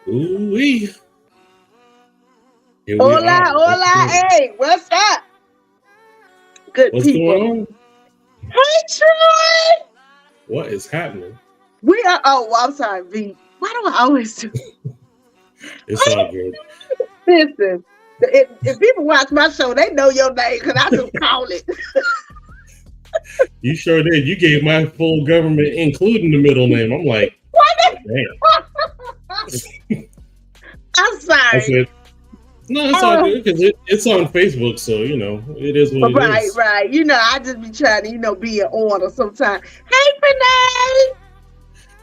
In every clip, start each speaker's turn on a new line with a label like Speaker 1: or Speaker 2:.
Speaker 1: Ooh-wee. Here we
Speaker 2: Hola,
Speaker 1: are.
Speaker 2: hola, hey, what's up? Good
Speaker 1: What's
Speaker 2: people.
Speaker 1: going on?
Speaker 2: Hey, Troy.
Speaker 1: What is happening?
Speaker 2: We are, I'm sorry, V. Why do I always do
Speaker 1: It's all good.
Speaker 2: Listen, if people watch my show, they know your name because I just call it.
Speaker 1: You sure did. You gave my full government, including the middle name. I'm like, damn.
Speaker 2: I'm
Speaker 1: I
Speaker 2: sorry.
Speaker 1: said, no, it's all good because it's on Facebook, so it is what it is.
Speaker 2: Right. I just be trying to, be in order sometimes. Hey, Renee.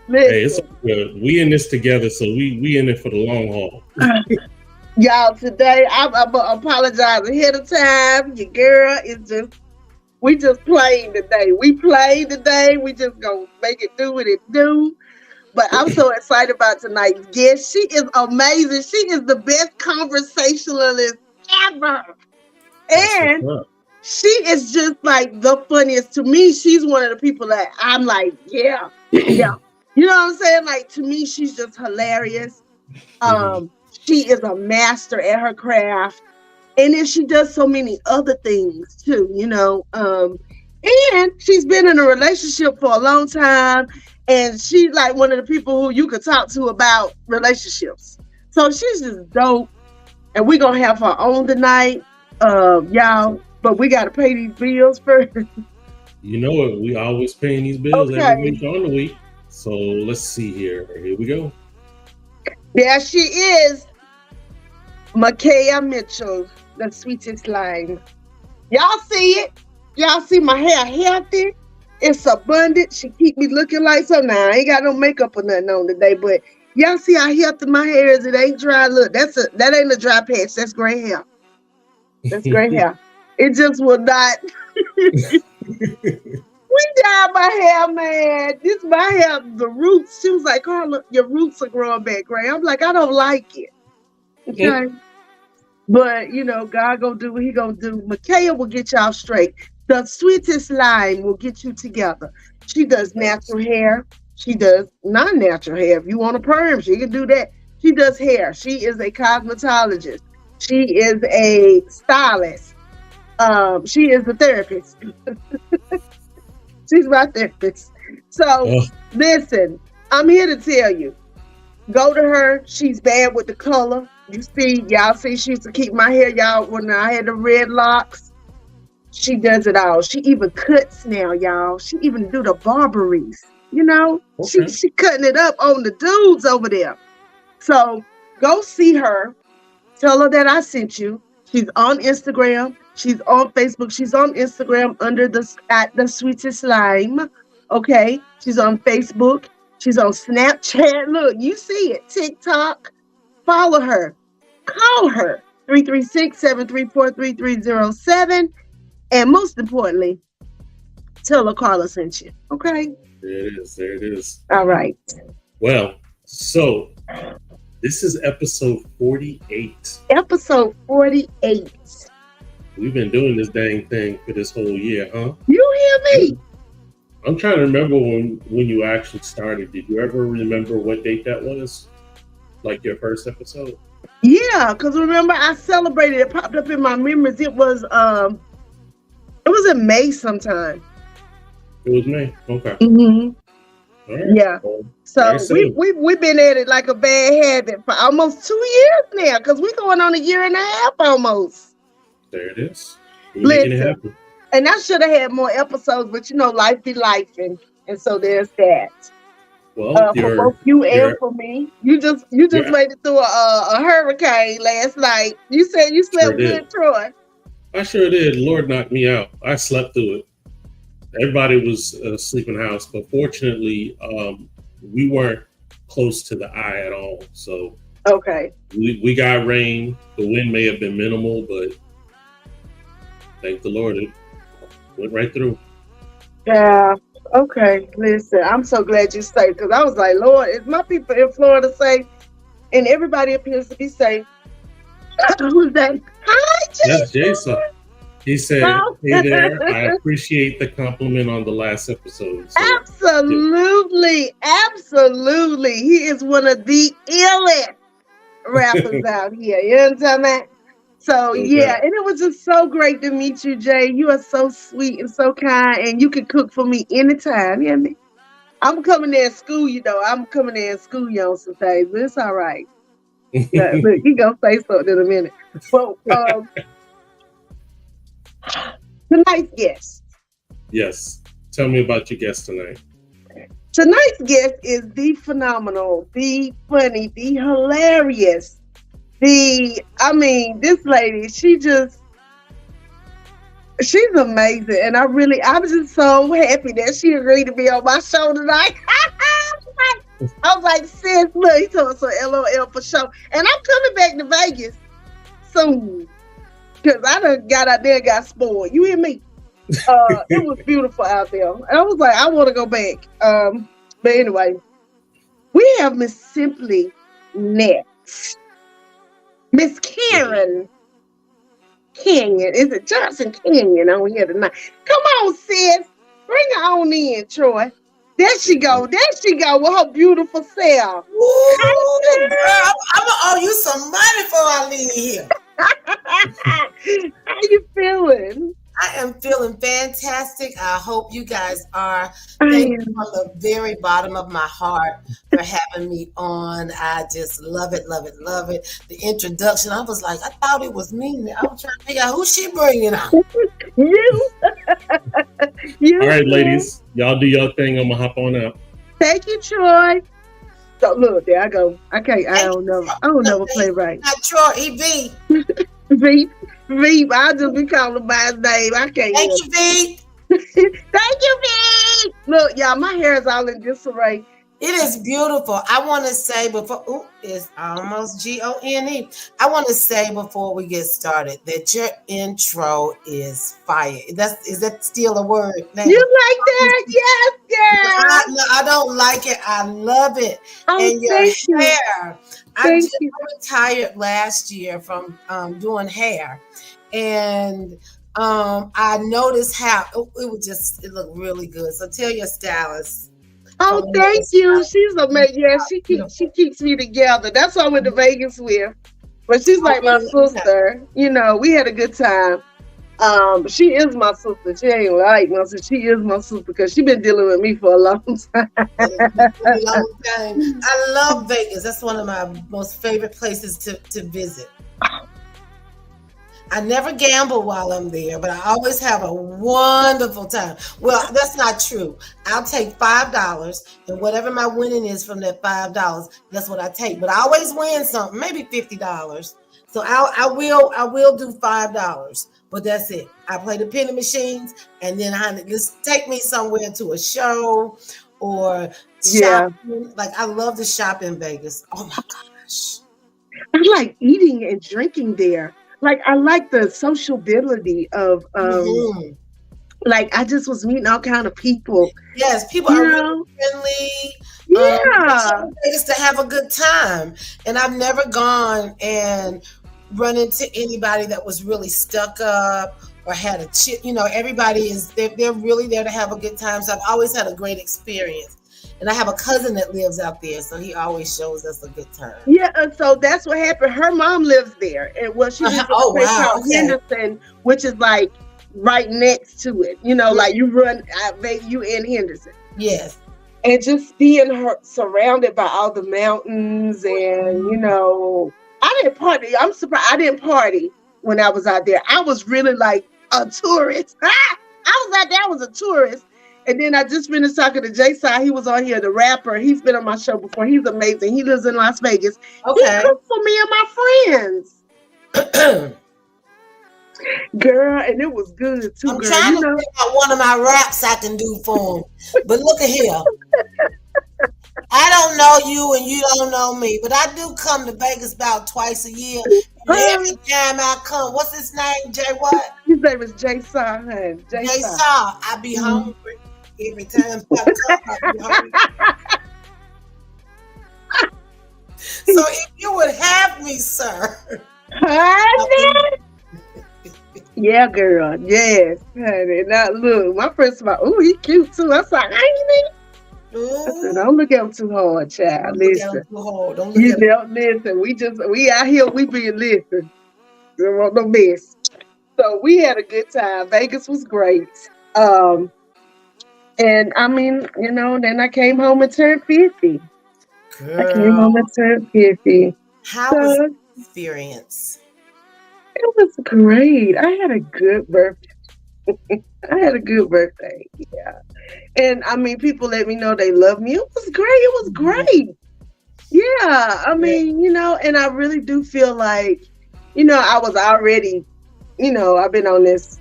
Speaker 2: Listen.
Speaker 1: Hey, it's all good. We in this together, so we in it for the long haul.
Speaker 2: Y'all, today I'm gonna apologize ahead of time. Your girl is we just playing today. We played today. We just gonna make it do what it do. But I'm so excited about tonight's guest. She is amazing. She is the best conversationalist ever. And she is just like the funniest. To me, she's one of the people that I'm like, yeah. You know what I'm saying? Like, to me, she's just hilarious. She is a master at her craft. And then she does so many other things too, and she's been in a relationship for a long time. And she's like one of the people who you could talk to about relationships. So she's just dope. And we're going to have her on tonight, y'all. But we got to pay these bills first.
Speaker 1: You know it. We always paying these bills every week on the week. So let's see here. Here we go.
Speaker 2: There she is. Makaya Mitchell, the sweetest line. Y'all see it? Y'all see my hair healthy? It's abundant. She keep me looking like something. Now, I ain't got no makeup or nothing on today, but y'all see how healthy my hair is? It ain't dry. Look, that ain't a dry patch. That's gray hair. That's gray hair. It just will not. We dyed my hair, man. This my hair, the roots. She was like, Carla, your roots are growing back gray. I'm like, I don't like it. Okay. But, God gonna do what he gonna do. Makaya will get y'all straight. The sweetest line will get you together. She does natural hair. She does non-natural hair. If you want a perm, she can do that. She does hair. She is a cosmetologist. She is a stylist. She is a therapist. She's my therapist. So, listen, I'm here to tell you. Go to her. She's bad with the color. Y'all see, she used to keep my hair, y'all, when I had the red locks. She does it all. She even cuts now, y'all. She even do the barberies, Okay. She cutting it up on the dudes over there. So go see her. Tell her that I sent you. She's on Instagram. She's on Facebook. She's on Instagram under at the sweetest slime. Okay. She's on Facebook. She's on Snapchat. Look, you see it. TikTok. Follow her. Call her. 336-734-3307. And most importantly, tell her Carla sent you. Okay?
Speaker 1: There it is.
Speaker 2: All right.
Speaker 1: Well, so this is episode 48.
Speaker 2: Episode 48.
Speaker 1: We've been doing this dang thing for this whole year, huh?
Speaker 2: You hear me?
Speaker 1: I'm trying to remember when you actually started. Did you ever remember what date that was? Like your first episode?
Speaker 2: Yeah, because remember I celebrated. It popped up in my memories. It was in May sometime.
Speaker 1: It was May. Okay.
Speaker 2: Mm-hmm.
Speaker 1: All right.
Speaker 2: Yeah. So we've been at it like a bad habit for almost 2 years now, because we're going on a year and a half almost.
Speaker 1: There it is. Making it happen.
Speaker 2: And I should have had more episodes, but life be life, and so there's that.
Speaker 1: Well,
Speaker 2: for both you and for me, you just made it through a hurricane last night. You said you slept good, Troy.
Speaker 1: I sure did. Lord knocked me out. I slept through it. Everybody was asleep in the house, but fortunately, we weren't close to the eye at all. So
Speaker 2: okay,
Speaker 1: we got rain. The wind may have been minimal, but thank the Lord, it went right through.
Speaker 2: Yeah. Okay. Listen, I'm so glad you safe, because I was like, Lord, is my people in Florida safe? And everybody appears to be safe. Who's that? Hi, Jason.
Speaker 1: That's Jason. He said, hey there, I appreciate the compliment on the last episode. So,
Speaker 2: absolutely. He is one of the illest. rappers out here. You know what I'm talking about? So
Speaker 1: No
Speaker 2: yeah,
Speaker 1: doubt.
Speaker 2: and it was just so great to meet you, Jay. You are so sweet and so kind, and you can cook for me anytime. You hear me? I'm coming there and school you though. I'm coming there and school you on some things, but it's all right. Yeah, look, he gonna say something in a minute. But tonight's guest.
Speaker 1: Yes. Tell me about your guest tonight.
Speaker 2: Tonight's guest is the phenomenal, the funny, the hilarious, this lady, she's amazing. And I was just so happy that she agreed to be on my show tonight. I was like, sis, look, he told us so LOL for sure. And I'm coming back to Vegas soon. Because I done got out there and got spoiled. You hear me? It was beautiful out there. And I was like, I want to go back. But anyway, we have Miss Simply next. Miss Karen Canyon. Is it Johnson Canyon on here tonight? Come on, sis. Bring her on in, Troy. There she go. There she go with her beautiful self.
Speaker 3: Ooh, girl, I'm gonna owe you some money before I leave here.
Speaker 2: How you feeling?
Speaker 3: I am feeling fantastic. I hope you guys are. Thank you from the very bottom of my heart for having me on. I just love it, love it, love it. The introduction, I was like, I thought it was me. I was trying to figure out who she bringing on.
Speaker 2: You.
Speaker 1: All right, ladies, y'all do your thing. I'm gonna hop on out.
Speaker 2: Thank you, Troy. So look, there I go. I don't know play right.
Speaker 3: Not Troy, he B.
Speaker 2: Veep. I just be calling by his name. I can't.
Speaker 3: Thank you, V.
Speaker 2: Thank you, Veep. Look, y'all, my hair is all in disarray.
Speaker 3: It is beautiful. I want to say before, it's almost GONE. I want to say before we get started that your intro is fire. Is that still a word? Now?
Speaker 2: You like that? Yes, girl.
Speaker 3: I don't like it. I love it.
Speaker 2: Oh,
Speaker 3: and your hair. I retired last year from doing hair, and I noticed how it looked really good. So tell your stylist.
Speaker 2: Oh, thank you. She's amazing. Yeah, she keeps me together. That's why I went to Vegas with. But she's like my sister. You know, we had a good time. She is my sister. She ain't like my sister. She is my sister because she's been dealing with me for a long time.
Speaker 3: I love Vegas. That's one of my most favorite places to visit. I never gamble while I'm there, but I always have a wonderful time. Well, that's not true. I'll take $5, and whatever my winning is from that $5, that's what I take. But I always win something, maybe $50. So I will do $5, but that's it. I play the penny machines, and then just take me somewhere to a show or shopping. Yeah. Like I love to shop in Vegas. Oh my gosh!
Speaker 2: I like eating and drinking there. Like I like the sociability of like I just was meeting all kind of people.
Speaker 3: Yes, people are really friendly.
Speaker 2: Yeah,
Speaker 3: just to have a good time. And I've never gone and run into anybody that was really stuck up or had a chip. You know, everybody they're really there to have a good time. So I've always had a great experience. And I have a cousin that lives out there, so he always shows us a good time.
Speaker 2: Yeah, so that's what happened. Her mom lives there, and she lives in a place called Henderson, which is like right next to it. You know, like you in Henderson.
Speaker 3: Yes.
Speaker 2: And just being surrounded by all the mountains, and you know, I didn't party. I'm surprised I didn't party when I was out there. I was really like a tourist. I was out there. I was a tourist. And then I just finished talking to Jason. He was on here, the rapper. He's been on my show before. He's amazing. He lives in Las Vegas.
Speaker 3: Okay.
Speaker 2: He cooked for me and my friends. Girl, and it was good too.
Speaker 3: I'm trying to figure out one of my raps I can do for him. But look at here. I don't know you and you don't know me, but I do come to Vegas about twice a year. And every time I come, what's his name? Jay what?
Speaker 2: His name is Jason.
Speaker 3: Jason. I be hungry. Every time I come, so if you would have me, sir.
Speaker 2: Honey. Yeah, girl. Yes, honey. Now look, my friend's like, oh, he cute too. I was like, ain't he? I said,
Speaker 3: Ooh,
Speaker 2: don't look at him too hard, child.
Speaker 3: don't look at
Speaker 2: Listen.
Speaker 3: them too hard. Don't look
Speaker 2: You
Speaker 3: at them.
Speaker 2: don't listen. We out here, we being listen. We don't want no mess. So we had a good time. Vegas was great. Um, and I mean, then I came home and turned 50. I came
Speaker 3: Girl,
Speaker 2: home and turned 50.
Speaker 3: how was
Speaker 2: So
Speaker 3: the experience?
Speaker 2: it was great. I had a good birthday. I had a good birthday. Yeah. And I mean, people let me know they love me. It was great. It was
Speaker 3: Mhm.
Speaker 2: great. Yeah. I mean, and I really do feel like, I was already, I've been on this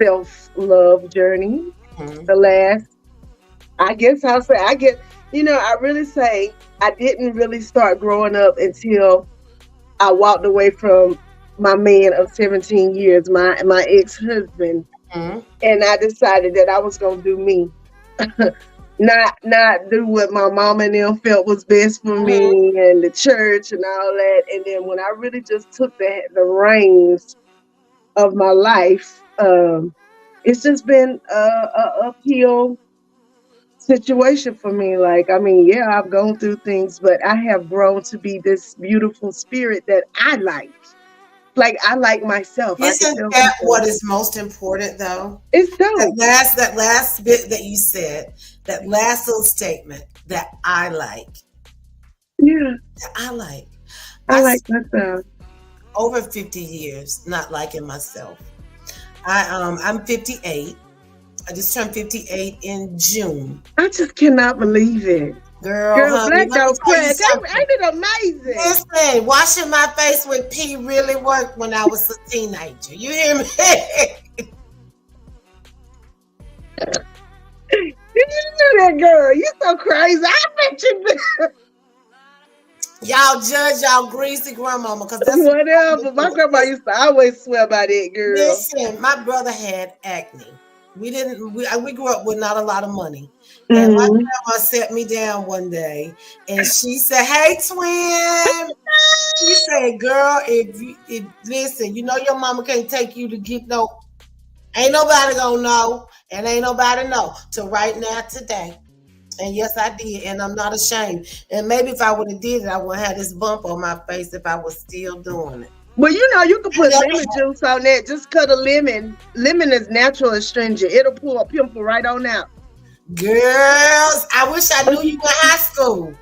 Speaker 2: self-love journey
Speaker 3: Mhm.
Speaker 2: the last, I guess I'll say, I really say I didn't really start growing up until I walked away from my man of 17 years, my ex-husband,
Speaker 3: Mhm.
Speaker 2: and I decided that I was gonna do me. Not do what my mama and them felt was best for
Speaker 3: Mhm.
Speaker 2: me and the church and all that. And then when I really just took the reins of my life, it's just been a uphill situation for me. Like, I mean, yeah, I've gone through things, but I have grown to be this beautiful spirit that I like. Like, I like myself. I can
Speaker 3: Isn't
Speaker 2: tell
Speaker 3: that
Speaker 2: people
Speaker 3: what is most important, though?
Speaker 2: it's dope.
Speaker 3: That last bit that you said, that last little statement that I like,
Speaker 2: Yeah,
Speaker 3: that I like.
Speaker 2: I
Speaker 3: I
Speaker 2: like
Speaker 3: spent
Speaker 2: myself.
Speaker 3: over 50 years not liking myself. I'm 58. I just turned 58 in June.
Speaker 2: I just cannot believe it.
Speaker 3: Girl,
Speaker 2: Girl,
Speaker 3: honey,
Speaker 2: black
Speaker 3: let me
Speaker 2: don't
Speaker 3: tell you
Speaker 2: crack.
Speaker 3: something.
Speaker 2: Ain't it amazing?
Speaker 3: Listen, washing my face with pee really worked when I was a teenager. You hear me?
Speaker 2: Did you do that, girl? You so crazy. I bet you do.
Speaker 3: Y'all judge y'all greasy grandmama because that's what
Speaker 2: Whatever. My
Speaker 3: mama
Speaker 2: grandma
Speaker 3: did.
Speaker 2: used to always swear by that, girl.
Speaker 3: Listen, my brother had acne. We grew up with not a lot of money. And my
Speaker 2: Mm-hmm.
Speaker 3: grandma sat me down one day and she said, "Hey twin." She said, "Girl, if listen, you know your mama can't take you to get no, ain't nobody gonna know, and ain't nobody know till right now today." And yes, I did, and I'm not ashamed. And maybe if I would have did it, I would have had this bump on my face if I was still doing it.
Speaker 2: Well, you can
Speaker 3: I
Speaker 2: put
Speaker 3: never
Speaker 2: lemon juice on that. Just cut a lemon. Lemon is natural astringent. It'll pull a pimple right on out.
Speaker 3: Girls, I wish I knew you in high school.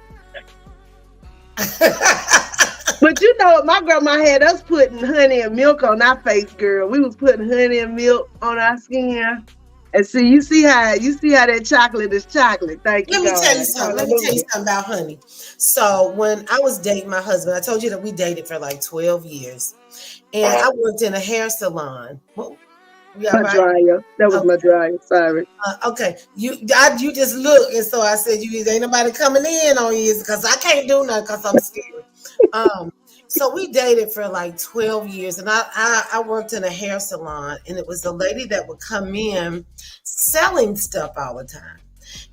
Speaker 2: But my grandma had us putting honey and milk on our face, girl. We was putting honey and milk on our skin. And see, you see how that chocolate is chocolate. Thank you,
Speaker 3: Let me tell you
Speaker 2: God.
Speaker 3: something. Let me tell you
Speaker 2: Hallelujah.
Speaker 3: something about honey. So when I was dating my husband, I told you that we dated for like 12 years. And I worked in a hair salon. Well, you all
Speaker 2: My
Speaker 3: right?
Speaker 2: dryer. That was
Speaker 3: Okay.
Speaker 2: my dryer. Sorry.
Speaker 3: Okay. You just look, and so I said, "You ain't nobody coming in on you because I can't do nothing because I'm scared." Um, so we dated for like 12 years, and I worked in a hair salon, and it was a lady that would come in selling stuff all the time,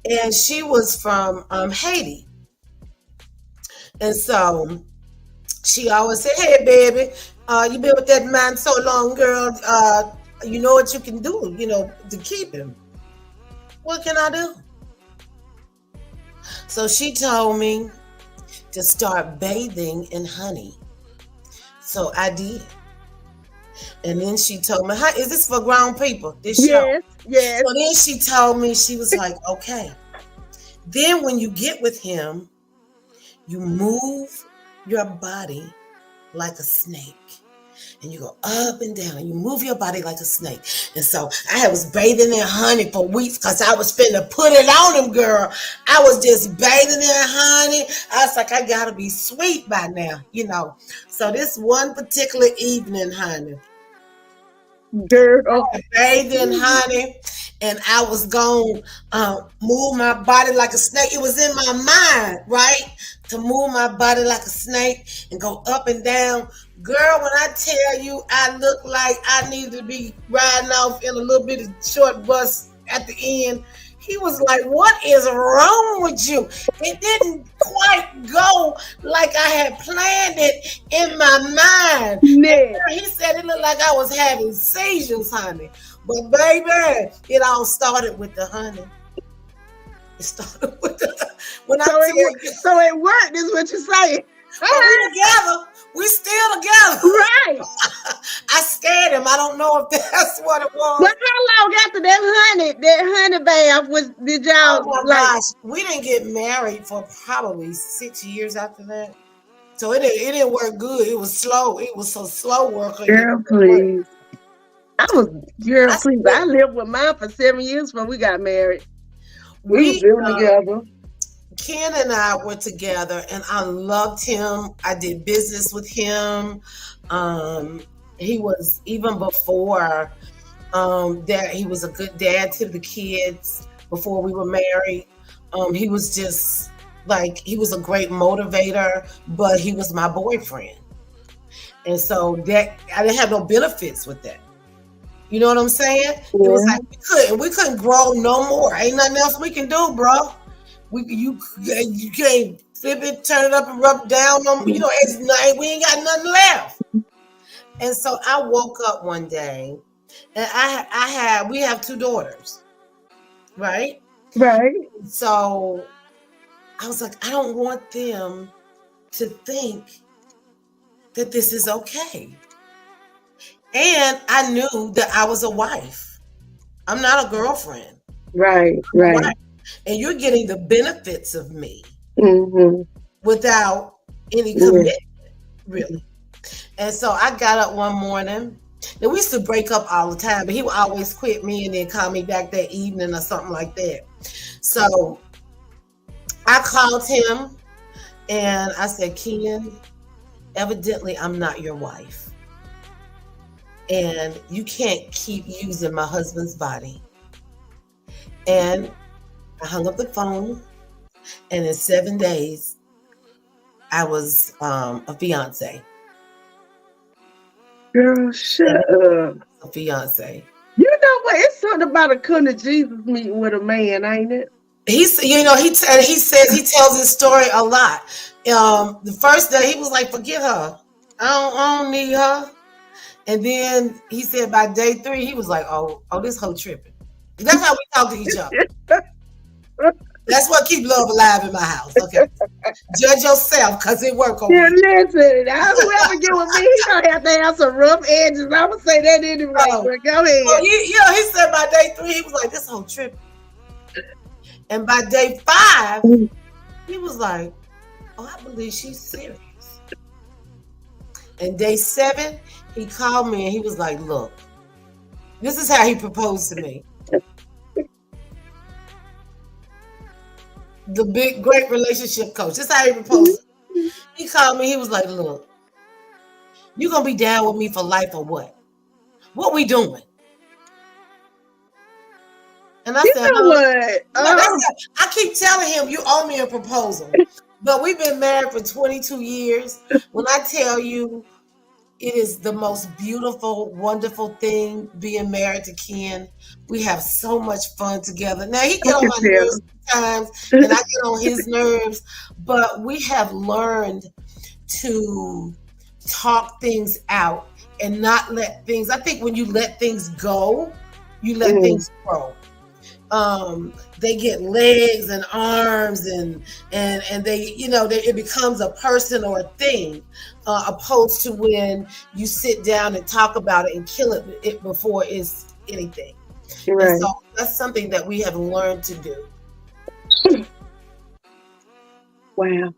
Speaker 3: and she was from Haiti, and so she always said, "Hey, baby, you been with that man so long, girl. You know what you can do, to keep him. What can I do?" So she told me to start bathing in honey. So I did. And then she told me, "Hi, is this for grown people? This show?"
Speaker 2: Yes, yes.
Speaker 3: So then she told me, she was like, "Okay. Then when you get with him, you move your body like a snake. And you go up and down and you move your body like a snake." And so I was bathing in honey for weeks because I was finna put it on him, girl. I was just bathing in honey. I was like, I gotta be sweet by now. So this one particular evening, honey,
Speaker 2: Girl.
Speaker 3: bathed in honey, and I was going to move my body like a snake. It was in my mind, right, to move my body like a snake and go up and down. Girl, when I tell you, I look like I needed to be riding off in a little bit of short bus at the end. He was like, "What is wrong with you?" It didn't quite go like I had planned it in my mind.
Speaker 2: Nick.
Speaker 3: And he said it looked like I was having seizures, honey. But baby, it all started with the honey. It started with when I
Speaker 2: So
Speaker 3: tell you,
Speaker 2: so it worked, is what you're saying.
Speaker 3: but we together. We still together.
Speaker 2: Right.
Speaker 3: I scared him. I don't know if that's what it was.
Speaker 2: But how long after that honey bath did y'all
Speaker 3: Oh my gosh, we didn't get married for probably 6 years after that. So it didn't work good. It was slow. It was so slow working.
Speaker 2: Girl, please. Please. I lived with mine for 7 years when we got married. We were living together.
Speaker 3: Ken and I were together, and I loved him. I did business with him. He was, even before that, he was a good dad to the kids before we were married. He was just like, he was a great motivator, but he was my boyfriend. And so that I didn't have no benefits with that. You know what I'm saying? Yeah. It was like we couldn't grow no more. Ain't nothing else we can do, bro. You can't flip it, turn it up, and rub down on. You know, we ain't got nothing left. And so I woke up one day, and we have 2 daughters, right?
Speaker 2: Right.
Speaker 3: So I was like, I don't want them to think that this is okay. And I knew that I was a wife. I'm not a girlfriend.
Speaker 2: Right.
Speaker 3: And you're getting the benefits of me
Speaker 2: without
Speaker 3: any commitment, really. And so I got up one morning. And we used to break up all the time, but he would always quit me and then call me back that evening or something like that. So I called him and I said, Ken, evidently I'm not your wife. And you can't keep using my husband's body. And I hung up the phone, and in 7 days, I was a fiance.
Speaker 2: Girl, shut up.
Speaker 3: A fiance.
Speaker 2: You know what? It's something about a come to Jesus meeting with a man, ain't it?
Speaker 3: He tells his story a lot. The first day, he was like, forget her. I don't need her. And then he said by day 3, he was like, oh, this whole tripping. That's how we talk to each other. That's what keeps love alive in my house. Okay. Judge yourself, because it work over.
Speaker 2: Yeah, listen, whoever get with me, he gonna have to have some rough edges. I'm gonna say that anyway. But go ahead.
Speaker 3: Well, he said by day 3, he was like, this whole trip. And by day 5, he was like, oh, I believe she's serious. And day 7, he called me and he was like, look, this is how he proposed to me. The big, great relationship coach. This is how he proposed. He called me. He was like, look, you going to be down with me for life or what? What we doing? And I said,
Speaker 2: what?
Speaker 3: I keep telling him, you owe me a proposal. But we've been married for 22 years. When I tell you, it is the most beautiful, wonderful thing being married to Ken. We have so much fun together. Now, he get on my nerves sometimes, and I get on his nerves, but we have learned to talk things out and not let things, I think when you let things go, you let things grow. They get legs and arms and they, it becomes a person or a thing, opposed to when you sit down and talk about it and kill it before it's anything. Right. And so that's something that we have learned to do.
Speaker 2: Wow.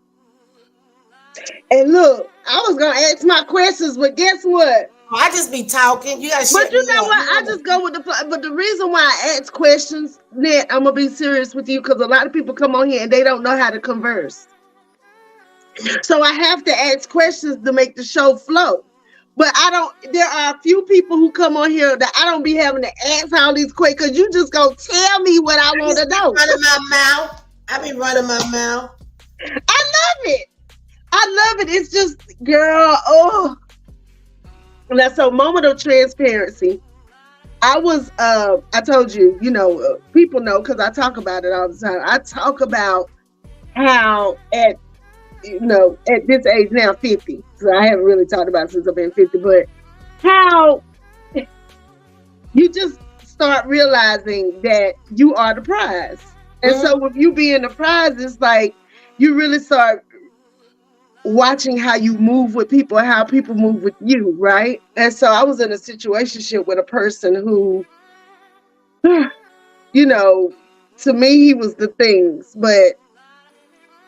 Speaker 2: And look, I was gonna ask my questions, but guess what?
Speaker 3: I just be talking. You gotta.
Speaker 2: But you know what? I just go with the flow. But the reason why I ask questions, Ned, I'm gonna be serious with you, because a lot of people come on here and they don't know how to converse. So I have to ask questions to make the show flow. But there are a few people who come on here that I don't be having to ask all these questions, because you just gonna tell me what I want to know.
Speaker 3: Running my mouth. I be running my mouth.
Speaker 2: I love it. It's just, girl, oh. Now, so moment of transparency. I told you, people know because I talk about it all the time. I talk about how at this age now, 50, so I haven't really talked about it since I've been 50, but how you just start realizing that you are the prize. And so with you being the prize, it's like you really start watching how you move with people, how people move with you, right? And so I was in a situationship with a person who, you know, to me he was the things, but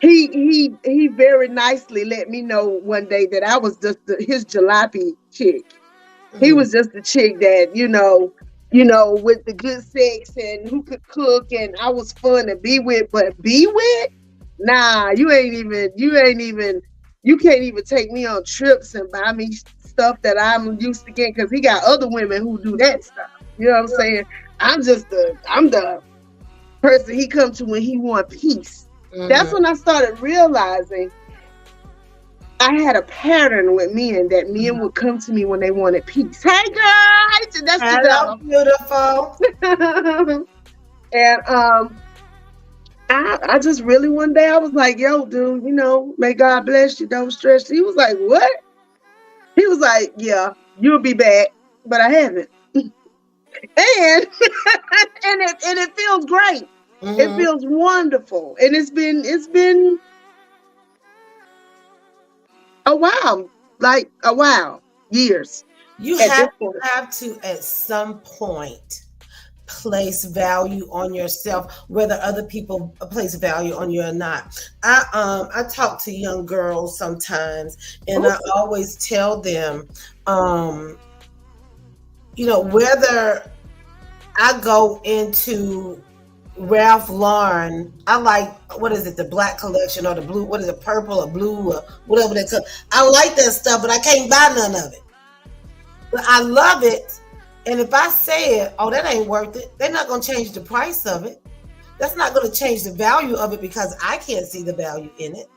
Speaker 2: he very nicely let me know one day that I was just his jalopy chick. He was just the chick that, with the good sex and who could cook, and I was fun to be with, but be with? Nah, you can't even take me on trips and buy me stuff that I'm used to getting, because he got other women who do that stuff. You know what I'm saying? I'm the person he come to when he want peace. That's when I started realizing I had a pattern with men, that men would come to me when they wanted peace. Hey girl, that's
Speaker 3: hello, beautiful.
Speaker 2: And I just really, one day I was like, yo, dude, may God bless you, don't stress. He was like, what? He was like, yeah, you'll be back, but I haven't. and it feels great. It feels wonderful. And it's been a while, years.
Speaker 3: You have to at some point place value on yourself, whether other people place value on you or not. I talk to young girls sometimes, and I always tell them, whether I go into Ralph Lauren, I like, what is it, the black collection or the blue, what is it, purple or blue or whatever they call. I like that stuff, but I can't buy none of it. But I love it. And if I say it, oh, that ain't worth it, they're not going to change the price of it. That's not going to change the value of it because I can't see the value in it.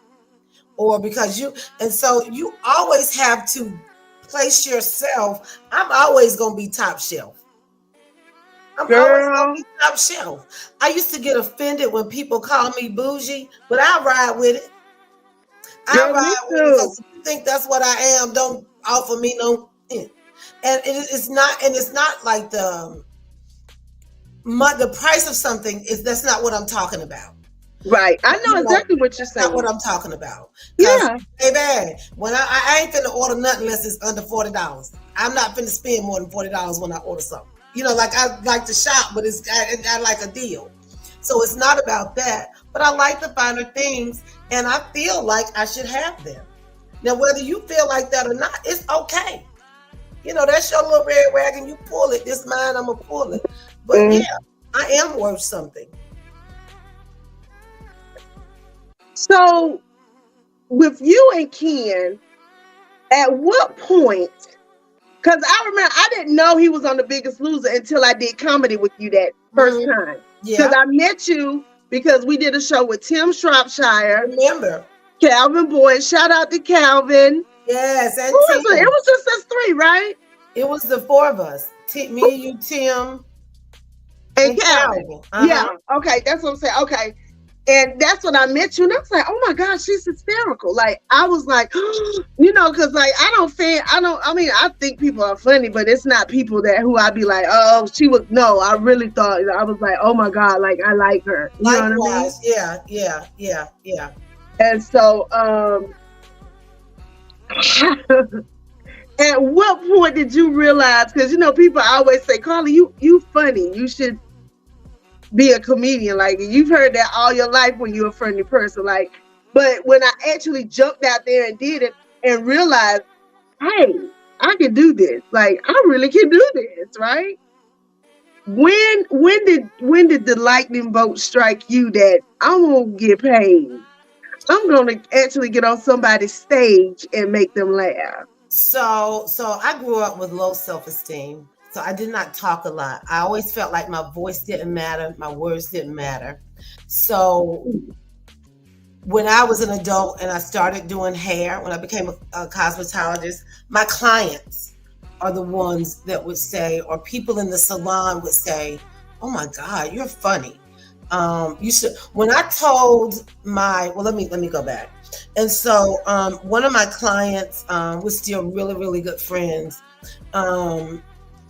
Speaker 3: Or because and so you always have to place yourself. I'm always going to be top shelf. I'm always going to be top shelf. I used to get offended when people call me bougie, but I ride with it. I ride with it because if you think that's what I am, don't offer me no. And it's not like the price of something that's not what I'm talking about.
Speaker 2: Right. I know exactly what you're saying.
Speaker 3: That's not what I'm talking about.
Speaker 2: Yeah.
Speaker 3: Baby, when I ain't finna order nothing unless it's under $40. I'm not finna spend more than $40 when I order something. Like I like to shop, but I like a deal. So it's not about that. But I like the finer things, and I feel like I should have them. Now, whether you feel like that or not, it's okay. That's your little red wagon. You pull it. This mine, I'm going to pull it. But yeah, I am worth something.
Speaker 2: So, with you and Ken, at what point, because I remember I didn't know he was on The Biggest Loser until I did comedy with you that first time. Because I met you because we did a show with Tim Shropshire.
Speaker 3: Remember.
Speaker 2: Calvin Boyd. Shout out to Calvin.
Speaker 3: Yes, and
Speaker 2: it was just us three, right?
Speaker 3: It was the four of us. Me, you, Tim,
Speaker 2: and Calvin. Yeah, okay, that's what I'm saying. Okay, and that's when I met you, and I was like, oh my gosh, she's hysterical. Like, I was like, because like I think people are funny, but it's not people who I'd be like, oh, I really thought, I was like, oh my God, like, I like her. You know what I
Speaker 3: mean? Yeah.
Speaker 2: And so, at what point did you realize, because people always say, Carla, you funny, you should be a comedian, like, you've heard that all your life when you're a funny person, like, but when I actually jumped out there and did it and realized, hey, I can do this, like, I really can do this, right? When did the lightning bolt strike you that I'm gonna get paid? I'm gonna actually get on somebody's stage and make them laugh.
Speaker 3: So I grew up with low self-esteem. So I did not talk a lot. I always felt like my voice didn't matter. My words didn't matter. So when I was an adult and I started doing hair, when I became a cosmetologist, my clients are the ones that would say, or people in the salon would say, oh my God, you're funny. You should. When I told let me go back. And so one of my clients was still really, really good friends.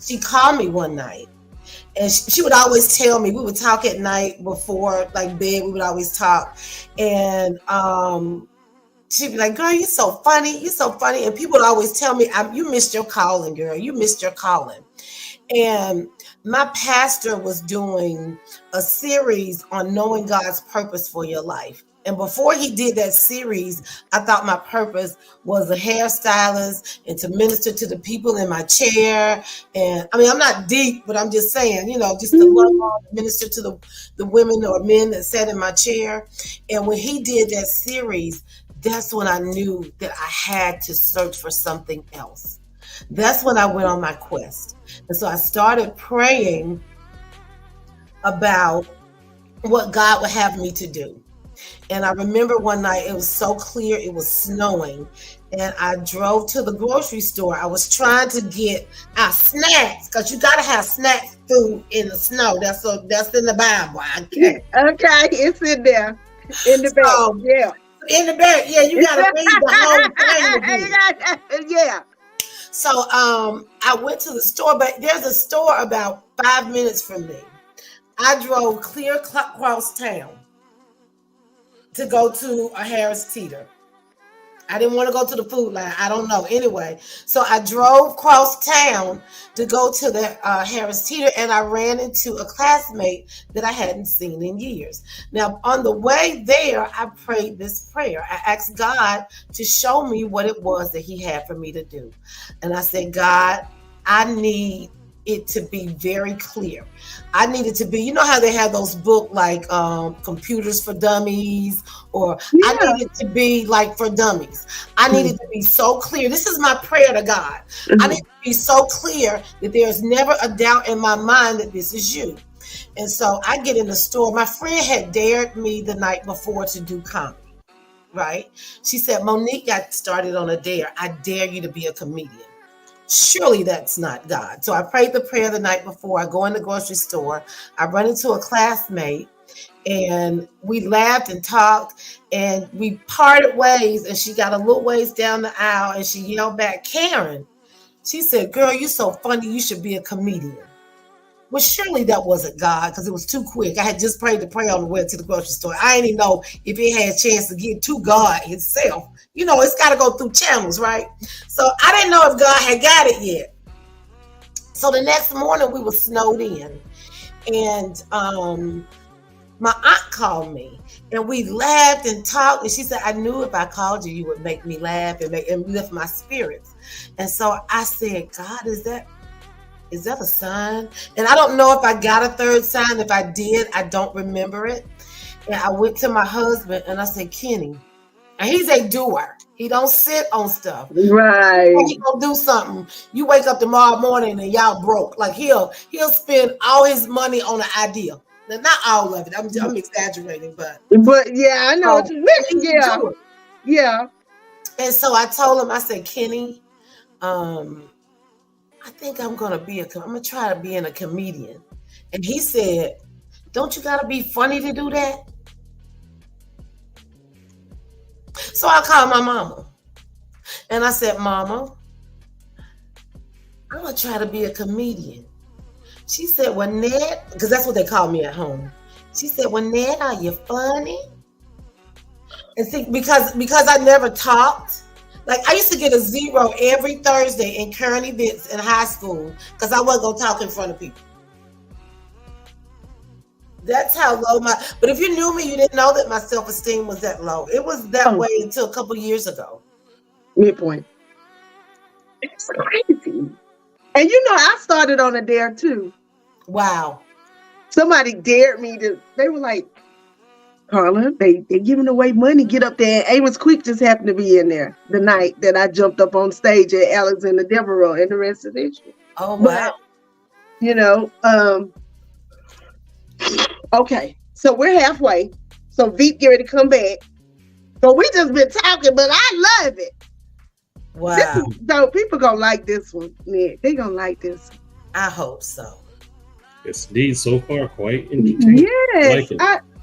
Speaker 3: She called me one night And she would always tell me, we would talk at night before like bed, we would always talk. And she'd be like, girl, you're so funny. You're so funny. And people would always tell me, you missed your calling, girl. You missed your calling. And my pastor was doing a series on knowing God's purpose for your life. And before he did that series, I thought my purpose was a hairstylist and to minister to the people in my chair. And I mean, I'm not deep, but I'm just saying, just to love on, minister to the women or men that sat in my chair. And when he did that series, that's when I knew that I had to search for something else. That's when I went on my quest. And so I started praying about what God would have me to do. And I remember one night, it was so clear, it was snowing. And I drove to the grocery store. I was trying to get our snacks, because you got to have snack food in the snow. That's in the Bible.
Speaker 2: Okay, it's in there. In the bag, yeah.
Speaker 3: In the bag, yeah, you got to read the whole thing.
Speaker 2: Yeah.
Speaker 3: So I went to the store, but there's a store about 5 minutes from me. I drove clear across town to go to a Harris Teeter. I didn't want to go to the Food Line. I don't know. Anyway, so I drove across town to go to the Harris Teeter, and I ran into a classmate that I hadn't seen in years. Now, on the way there, I prayed this prayer. I asked God to show me what it was that he had for me to do. And I said, God, I need it to be very clear. I needed to be, how they have those books like Computers for Dummies, or I needed to be like for dummies. I needed to be so clear. This is my prayer to God. I need to be so clear that there's never a doubt in my mind that this is you. And so I get in the store. My friend had dared me the night before to do comedy, right? She said, Monique got started on a dare. I dare you to be a comedian. Surely that's not God. So I prayed the prayer the night before. I go in the grocery store. I run into a classmate, and we laughed and talked, and we parted ways, and she got a little ways down the aisle, and she yelled back, Karen. She said, girl, you're so funny. You should be a comedian. Well, surely that wasn't God, because it was too quick. I had just prayed the prayer on the way to the grocery store. I didn't even know if it had a chance to get to God himself. It's got to go through channels, right? So I didn't know if God had got it yet. So the next morning we were snowed in, and my aunt called me, and we laughed and talked. And she said, I knew if I called you, you would make me laugh and lift my spirits. And so I said, God, is that a sign? And I don't know if I got a third sign. If I did, I don't remember it. And I went to my husband and I said, Kenny, and he's a doer. He don't sit on stuff.
Speaker 2: Right.
Speaker 3: He gonna do something. You wake up tomorrow morning and y'all broke. Like he'll spend all his money on an idea. Now, not all of it. I'm exaggerating, but
Speaker 2: yeah, I know what you mean. Yeah.
Speaker 3: And so I told him, I said, Kenny, I think I'm gonna try to be a comedian. And he said, don't you gotta be funny to do that? So I called my mama and I said, Mama, I'm gonna try to be a comedian. She said, well, Ned, because that's what they call me at home. She said, well, Ned, are you funny? And see, because I never talked, like I used to get a 0 every Thursday in current events in high school because I wasn't gonna talk in front of people. That's how low but if you knew me, you didn't know that my self-esteem was that low. It was that way until a couple years ago.
Speaker 2: Midpoint. It's crazy. And I started on a dare too.
Speaker 3: Wow.
Speaker 2: Somebody dared me they were like, Carla, they giving away money. Get up there. And Amos Quick just happened to be in there the night that I jumped up on stage at Alexander Devereaux, and the rest of it.
Speaker 3: Oh, wow.
Speaker 2: But, okay, so we're halfway. So Veep get ready to come back. So we just been talking, but I love it.
Speaker 3: Wow.
Speaker 2: So people gonna like this one. Yeah, they gonna like this.
Speaker 3: I hope so.
Speaker 1: It's indeed so far quite entertaining.
Speaker 2: Yes,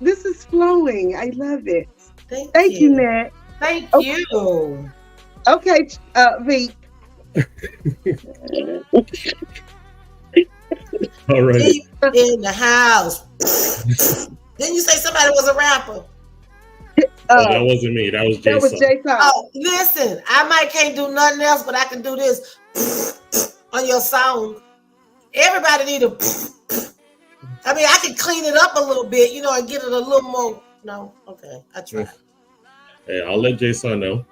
Speaker 2: this is flowing. I love it. Thank you, Nat.
Speaker 3: Thank you.
Speaker 2: Okay, Veep.
Speaker 1: All right.
Speaker 3: Deep in the house. Didn't you say somebody was a rapper?
Speaker 1: That wasn't me. That was Jason.
Speaker 2: That was Jason.
Speaker 3: Oh, listen, I can't do nothing else, but I can do this on your song. Everybody need a. I mean, I can clean it up a little bit, and get it a little more. No, okay, I try.
Speaker 1: Hey, I'll let Jason know.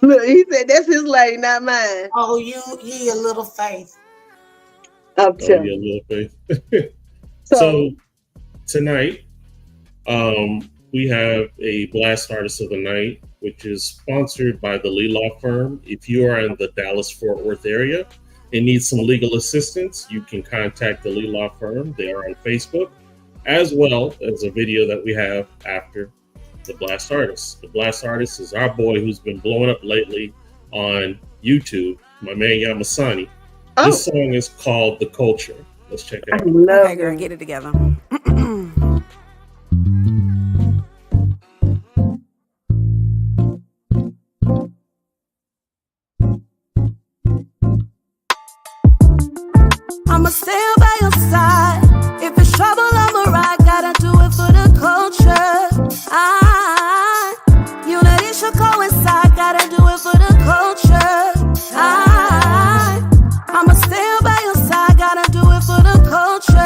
Speaker 2: Look, he said that's his lane, not mine.
Speaker 3: Oh, you a little faith.
Speaker 2: I'm telling you.
Speaker 1: Little faith. So tonight, we have a Blast Artist of the Night, which is sponsored by the Lee Law Firm. If you are in the Dallas-Fort Worth area and need some legal assistance, you can contact the Lee Law Firm. They are on Facebook, as well as a video that we have after the Blast Artist. The Blast Artist is our boy who's been blowing up lately on YouTube, my man Yamasani.
Speaker 2: Oh.
Speaker 1: This song is called The Culture. Let's check it out.
Speaker 4: Okay, girl, get it together. I'ma stand by your side. If it's trouble, I'ma ride. Gotta do it for the culture. Unity should coincide. Gotta do it for the culture. I'ma stand by your side. Gotta do it for the culture.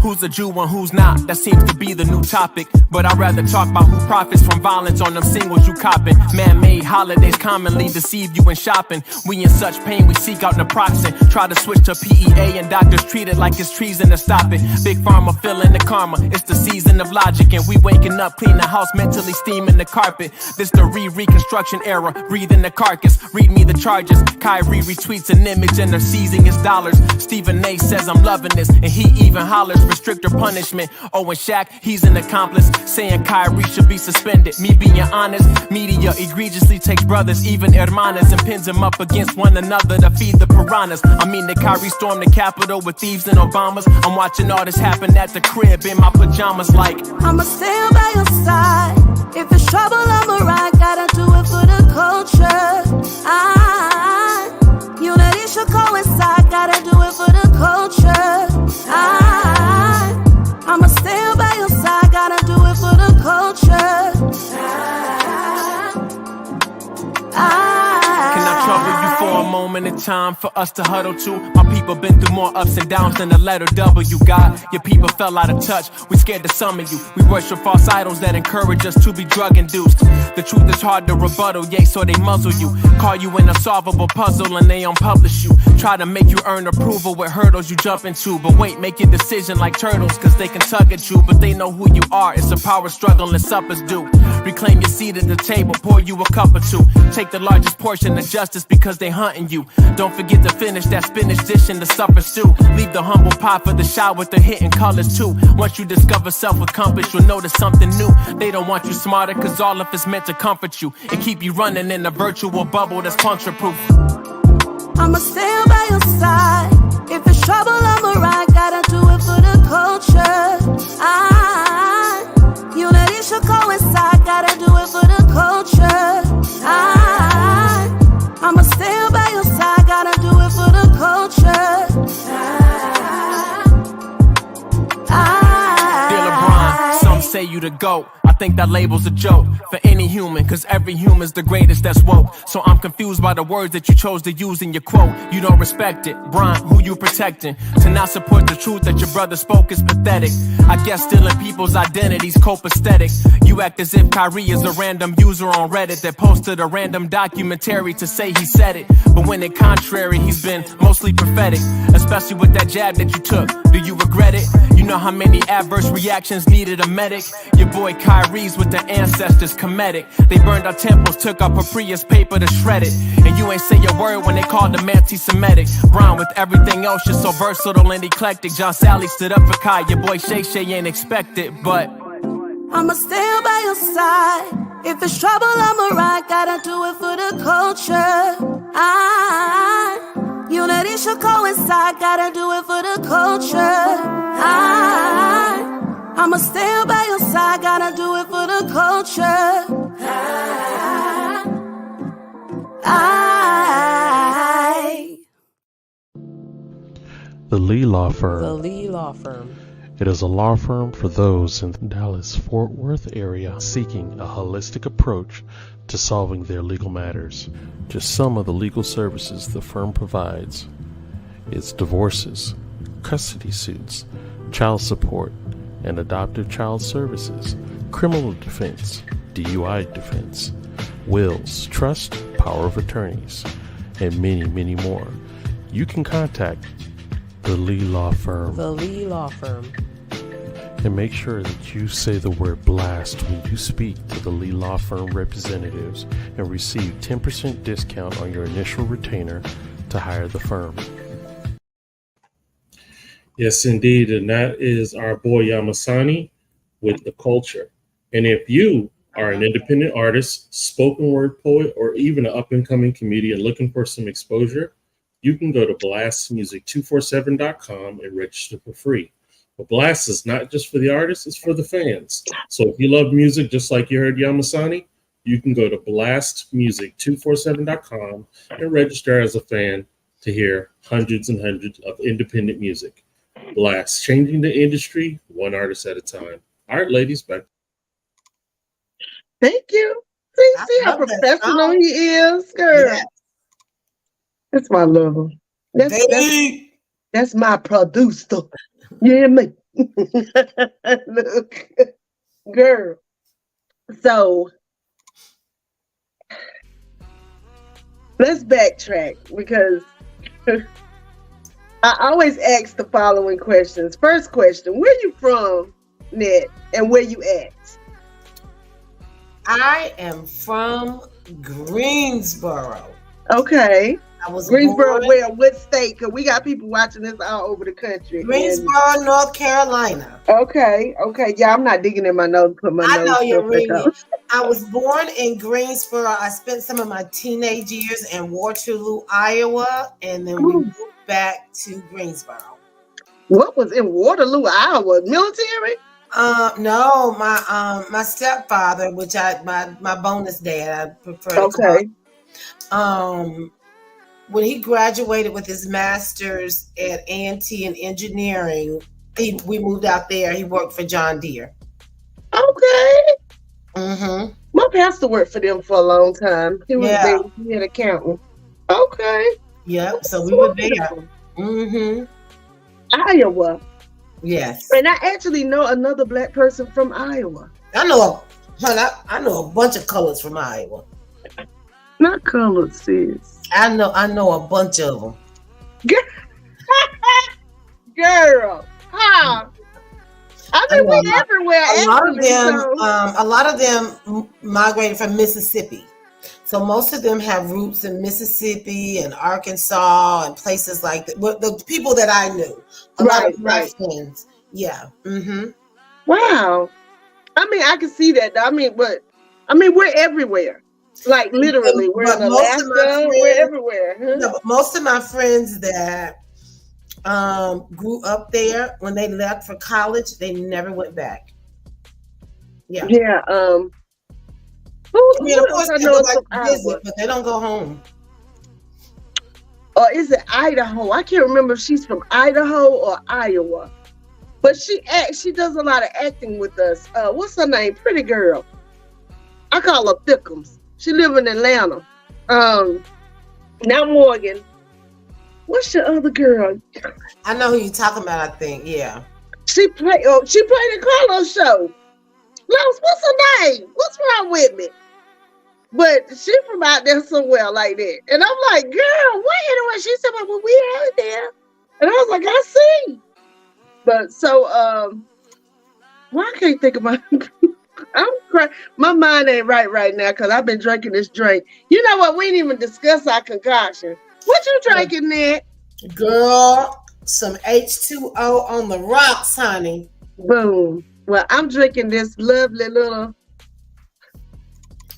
Speaker 5: Who's a Jew and who's not? That seems to be the new topic. But I'd rather talk about who profits from violence on them singles you copping. Man-made holidays commonly deceive you in shopping. We in such pain, we seek out naproxen. Try to switch to PEA and doctors treat it like it's treason to stop it. Big Pharma feeling the karma. It's the season of logic and we waking up, clean the house, mentally steaming the carpet. This the reconstruction era, breathing the carcass. Read me the charges. Kyrie retweets an image and they're seizing his dollars. Stephen A says I'm loving this and he even hollers restrictor punishment. Oh, and Shaq, he's an accomplice, saying Kyrie should be suspended. Me being honest, media egregiously takes brothers, even hermanas, and pins them up against one another to feed the piranhas. I mean that Kyrie stormed the Capitol with thieves and Obamas. I'm watching all this happen at the crib in my pajamas like
Speaker 4: I'ma stand by your side. If it's trouble, I'ma ride. Gotta do it for the culture. Unity should coincide. Gotta do it for the culture. I'ma stand by your side. Gotta do it for the culture.
Speaker 5: Can I trouble you for a moment in time for us to huddle to? My people been through more ups and downs than the letter W. God, your people fell out of touch. We scared to summon you. We worship false idols that encourage us to be drug induced. The truth is hard to rebuttal, yay, so they muzzle you. Call you an unsolvable puzzle and they unpublish you. Try to make you earn approval with hurdles you jump into. But wait, make your decision like turtles, cause they can tug at you. But they know who you are, it's a power struggle and suppers do. Reclaim your seat at the table, pour you a cup or two. Take the largest portion of justice because they hunting you. Don't forget to finish that spinach dish in the supper stew. Leave the humble pie for the shot with the hitting colors too. Once you discover self with compass, you'll notice something new. They don't want you smarter cause all of it's meant to comfort you and keep you running in a virtual bubble that's puncture proof.
Speaker 4: I'ma stand by your side. If it's trouble, I'ma ride. Gotta do it for the culture. Unity should coincide. Gotta do it for the culture. I'ma stand by your side. Gotta do it for the culture.
Speaker 5: Dear LeBron, some say you the GOAT. I think that label's a joke for any human, cause every human's the greatest that's woke. So I'm confused by the words that you chose to use in your quote. You don't respect it, Bron, who you protecting? To not support the truth that your brother spoke is pathetic. I guess stealing people's identities copacetic. You act as if Kyrie is a random user on Reddit that posted a random documentary to say he said it. But when it contrary, he's been mostly prophetic, especially with that jab that you took. Do you regret it? You know how many adverse reactions needed a medic? Your boy Kyrie's with the ancestors comedic. They burned our temples, took our Papria's paper to shred it. And you ain't say a word when they called him anti-Semitic. Brown with everything else, you're so versatile and eclectic. John Sally stood up for Kai, your boy Shay Shay ain't expected, but
Speaker 4: I'ma stand by your side. If it's trouble, I'ma ride. Gotta do it for the culture. Unity should coincide. Gotta do it for the culture. I'ma stand by your side. Gotta do it for the culture.
Speaker 6: Lee Law
Speaker 7: The
Speaker 6: Firm.
Speaker 7: Lee Law Firm.
Speaker 6: It is a law firm for those in the Dallas-Fort Worth area seeking a holistic approach to solving their legal matters. Just some of the legal services the firm provides is divorces, custody suits, child support, and adoptive child services, criminal defense, DUI defense, wills, trust, power of attorneys, and many, many more. You can contact the Lee Law Firm.
Speaker 7: The Lee Law Firm.
Speaker 6: And make sure that you say the word blast when you speak to the Lee Law Firm representatives and receive 10% discount on your initial retainer to hire the firm.
Speaker 1: Yes, indeed. And that is our boy Yamasani with the culture. And if you are an independent artist, spoken word poet, or even an up-and-coming comedian looking for some exposure, you can go to blastmusic247.com and register for free. But Blast is not just for the artists, it's for the fans. So if you love music, just like you heard Yamasani, you can go to blastmusic247.com and register as a fan to hear hundreds and hundreds of independent music. Blast, changing the industry one artist at a time. All right, ladies, back.
Speaker 2: Thank you. See how professional he is, girl. Yeah. That's my lover. That's my producer. You hear me? Look, girl. So let's backtrack because I always ask the following questions. First question, where you from, Ned, and where you at?
Speaker 3: I am from Greensboro.
Speaker 2: Okay.
Speaker 3: I was
Speaker 2: Greensboro, where? What state? Because we got people watching this all over the country.
Speaker 3: Greensboro, North Carolina.
Speaker 2: Okay. Yeah, I'm not digging in my nose.
Speaker 3: I know you're reading. I was born in Greensboro. I spent some of my teenage years in Waterloo, Iowa, and then we moved back to Greensboro.
Speaker 2: What was in Waterloo, Iowa? Military?
Speaker 3: No, my stepfather, which my bonus dad, I prefer to call him. When he graduated with his master's at A&T in engineering, we moved out there. He worked for John Deere.
Speaker 2: Okay.
Speaker 3: Mm-hmm.
Speaker 2: My pastor worked for them for a long time. He was there. He had accountant. Okay.
Speaker 3: Yep. So we were there. Mm-hmm.
Speaker 2: Iowa.
Speaker 3: Yes.
Speaker 2: And I actually know another Black person from Iowa.
Speaker 3: I know a bunch of colors from Iowa.
Speaker 2: Not colored, sis.
Speaker 3: I know a bunch of them.
Speaker 2: Girl, huh? I mean, we're everywhere.
Speaker 3: A lot of them migrated from Mississippi. So most of them have roots in Mississippi and Arkansas and places like that. The people that I knew. A lot of my friends. Yeah. Mm-hmm.
Speaker 2: Wow. I mean, I can see that. I mean, we're everywhere. Like literally, we're in Alaska, we're everywhere. Huh?
Speaker 3: No, but most of my friends that grew up there, when they left for college, they never went back. Yeah.
Speaker 2: Yeah.
Speaker 3: Of course, they go back to visit, but they don't go home.
Speaker 2: Or is it Idaho? I can't remember if she's from Idaho or Iowa. But she does a lot of acting with us. What's her name? Pretty girl. I call her Thickums. She live in Atlanta. Not Morgan. What's your other girl?
Speaker 3: I know who you're talking about, I think. Yeah.
Speaker 2: She played in Carla's show. Los, what's her name? What's wrong with me? But she from out there somewhere like that. And I'm like, girl, what anyway? She said, well, we out there. And I was like, I see. But so well, I can't think about I'm crying. My mind ain't right now because I've been drinking this drink. You know what? We didn't even discuss our concoction. What you drinking, Ned?
Speaker 3: Girl, some H2O on the rocks, honey.
Speaker 2: Boom. Well, I'm drinking this lovely little.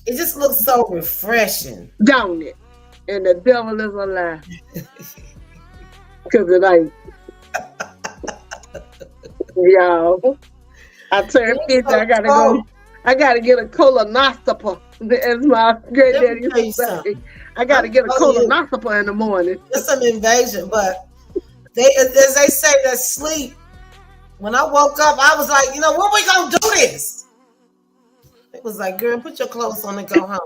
Speaker 3: It just looks so refreshing.
Speaker 2: Don't it? And the devil is a lie. Because it ain't. Y'all. I turned 50. I gotta go. I gotta get a colonoscopy, as my granddaddy used to say. I gotta get a colonoscopy in the morning.
Speaker 3: It's some invasion, but as they say, that sleep. When I woke up, I was like, what we gonna do this? It was like, girl, put your clothes on and go home.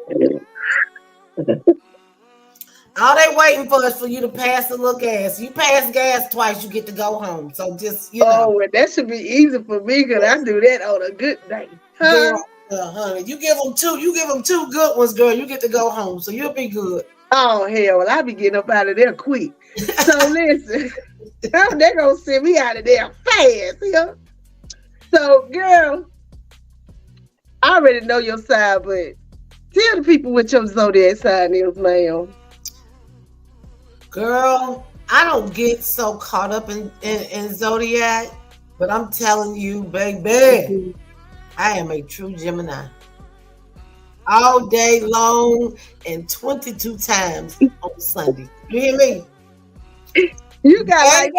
Speaker 3: All they waiting for is for you to pass the little gas. You pass gas twice, you get to go home. So just,
Speaker 2: Oh, and that should be easy for me because I do that on a good day.
Speaker 3: Girl, honey, you give them two good ones, girl. You get to go home, so you'll be good.
Speaker 2: Oh hell, well I be getting up out of there quick. So listen, they're gonna send me out of there fast. Yeah. So girl, I already know your side, but tell the people what your zodiac sign is, ma'am.
Speaker 3: Girl, I don't get so caught up in zodiac, but I'm telling you, baby, I am a true Gemini. All day long and 22 times on Sunday. You hear me?
Speaker 2: You got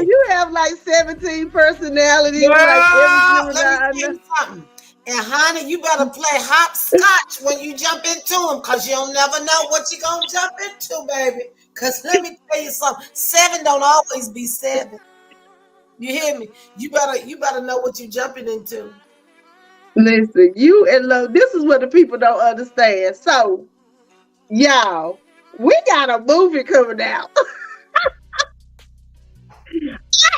Speaker 2: you have like 17 personalities.
Speaker 3: Girl,
Speaker 2: like
Speaker 3: let me tell you something. And honey, you better play hopscotch when you jump into them, because you'll never know what you're gonna jump into, baby. Because let me tell you something, 7 don't always be 7. You hear me? You better know what you're jumping into.
Speaker 2: Listen, you and love, this is what the people don't understand. So, y'all, we got a movie coming out.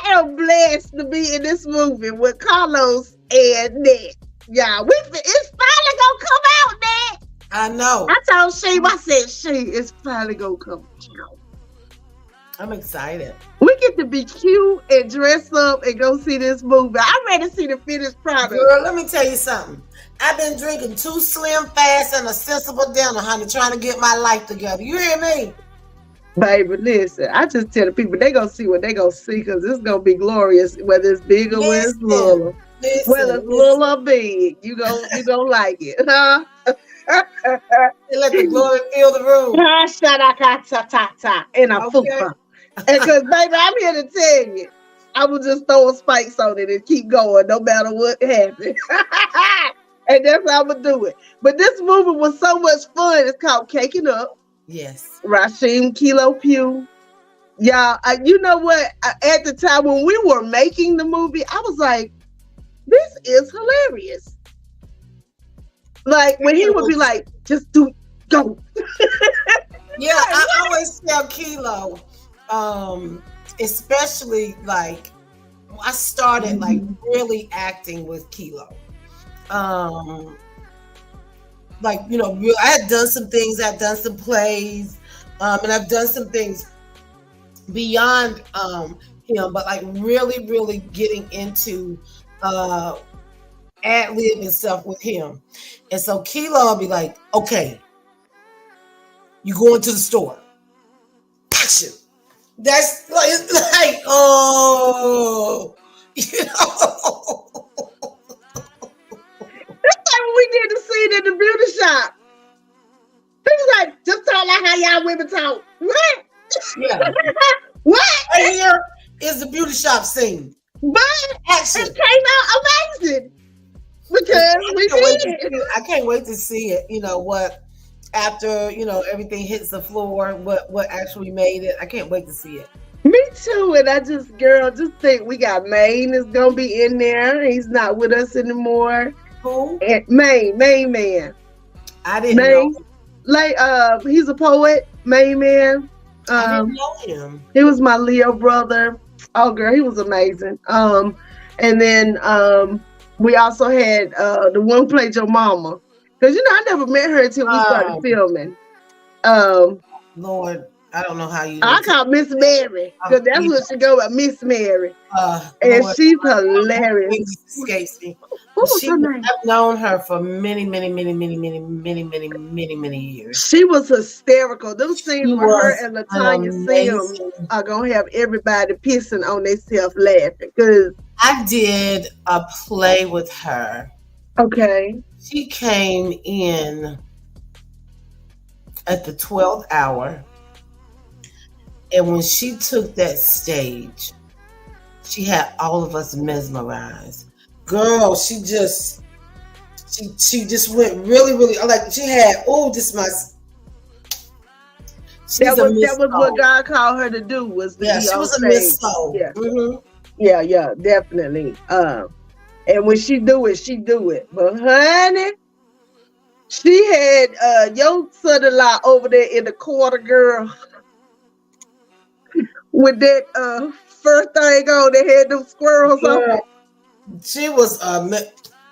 Speaker 2: I am blessed to be in this movie with Carlos and Ned. Y'all, it's finally gonna come out, Ned.
Speaker 3: I know.
Speaker 2: I told Shane, I said, it's finally gonna come out.
Speaker 3: I'm excited.
Speaker 2: We get to be cute and dress up and go see this movie. I'm ready to see the finished product.
Speaker 3: Girl, let me tell you something. I've been drinking 2 Slim Fast and a sensible dinner, honey, trying to get my life together. You hear me?
Speaker 2: Baby, listen, I just tell the people they gonna see what they gonna see, because it's gonna be glorious, whether it's big or whether it's little. Whether it's little or big, you gonna like it, huh?
Speaker 3: And let the glory fill the room.
Speaker 2: And a fupa. And because, baby, I'm here to tell you, I will just throw spikes on it and keep going no matter what happens. And that's how I'm going to do it. But this movie was so much fun. It's called Caking Up.
Speaker 3: Yes.
Speaker 2: Rashim Kilo Pugh. Y'all, you know what? At the time when we were making the movie, I was like, this is hilarious. Like, when he would be like, just go.
Speaker 3: Yeah, I always tell Kilo, especially like I started like really acting with Kilo. Like, I had done some things, I've done some plays, and I've done some things beyond him, but like really, really getting into ad lib and stuff with him. And so Kilo will be like, okay, you go into the store. Action. That's like oh,
Speaker 2: That's like when we did the scene in the beauty shop. He was like, just talk like how y'all women talk. What?
Speaker 3: Yeah.
Speaker 2: What?
Speaker 3: Right here is the beauty shop scene.
Speaker 2: But
Speaker 3: Action.
Speaker 2: it came out amazing. Because we did.
Speaker 3: I can't wait to see it. What after everything hits the floor, what actually made it. I can't wait to see it.
Speaker 2: Me too. And I just think we got Maine is gonna be in there. He's not with us anymore.
Speaker 3: Who?
Speaker 2: And Maine Man.
Speaker 3: I didn't know.
Speaker 2: Like he's a poet, Maine Man.
Speaker 3: I didn't know him.
Speaker 2: He was my Leo brother. Oh girl, he was amazing. And then we also had the one who played your mama. Because I never met her until we started filming.
Speaker 3: Lord, I don't know how you.
Speaker 2: I call Miss Mary because that's what she go by, Miss Mary, and
Speaker 3: Lord,
Speaker 2: she's hilarious.
Speaker 3: It escapes me.
Speaker 2: I've
Speaker 3: known her for many years.
Speaker 2: She was hysterical. Those scenes with her and LaTanya Sims are gonna have everybody pissing on themselves laughing. Because
Speaker 3: I did a play with her.
Speaker 2: Okay.
Speaker 3: She came in at the 12th hour. And when she took that stage, she had all of us mesmerized. Girl, she just went really, really, like she had, She's a Miss
Speaker 2: that was what
Speaker 3: Soul.
Speaker 2: God called her to do, was to be
Speaker 3: She
Speaker 2: on
Speaker 3: was a
Speaker 2: stage.
Speaker 3: Miss Soul.
Speaker 2: Yeah.
Speaker 3: Mm-hmm.
Speaker 2: Yeah, definitely. And when she do it, she do it. But honey, she had your son-in-law over there in the corner, girl, with that fur thing on. They had them squirrels on.
Speaker 3: Girl, she was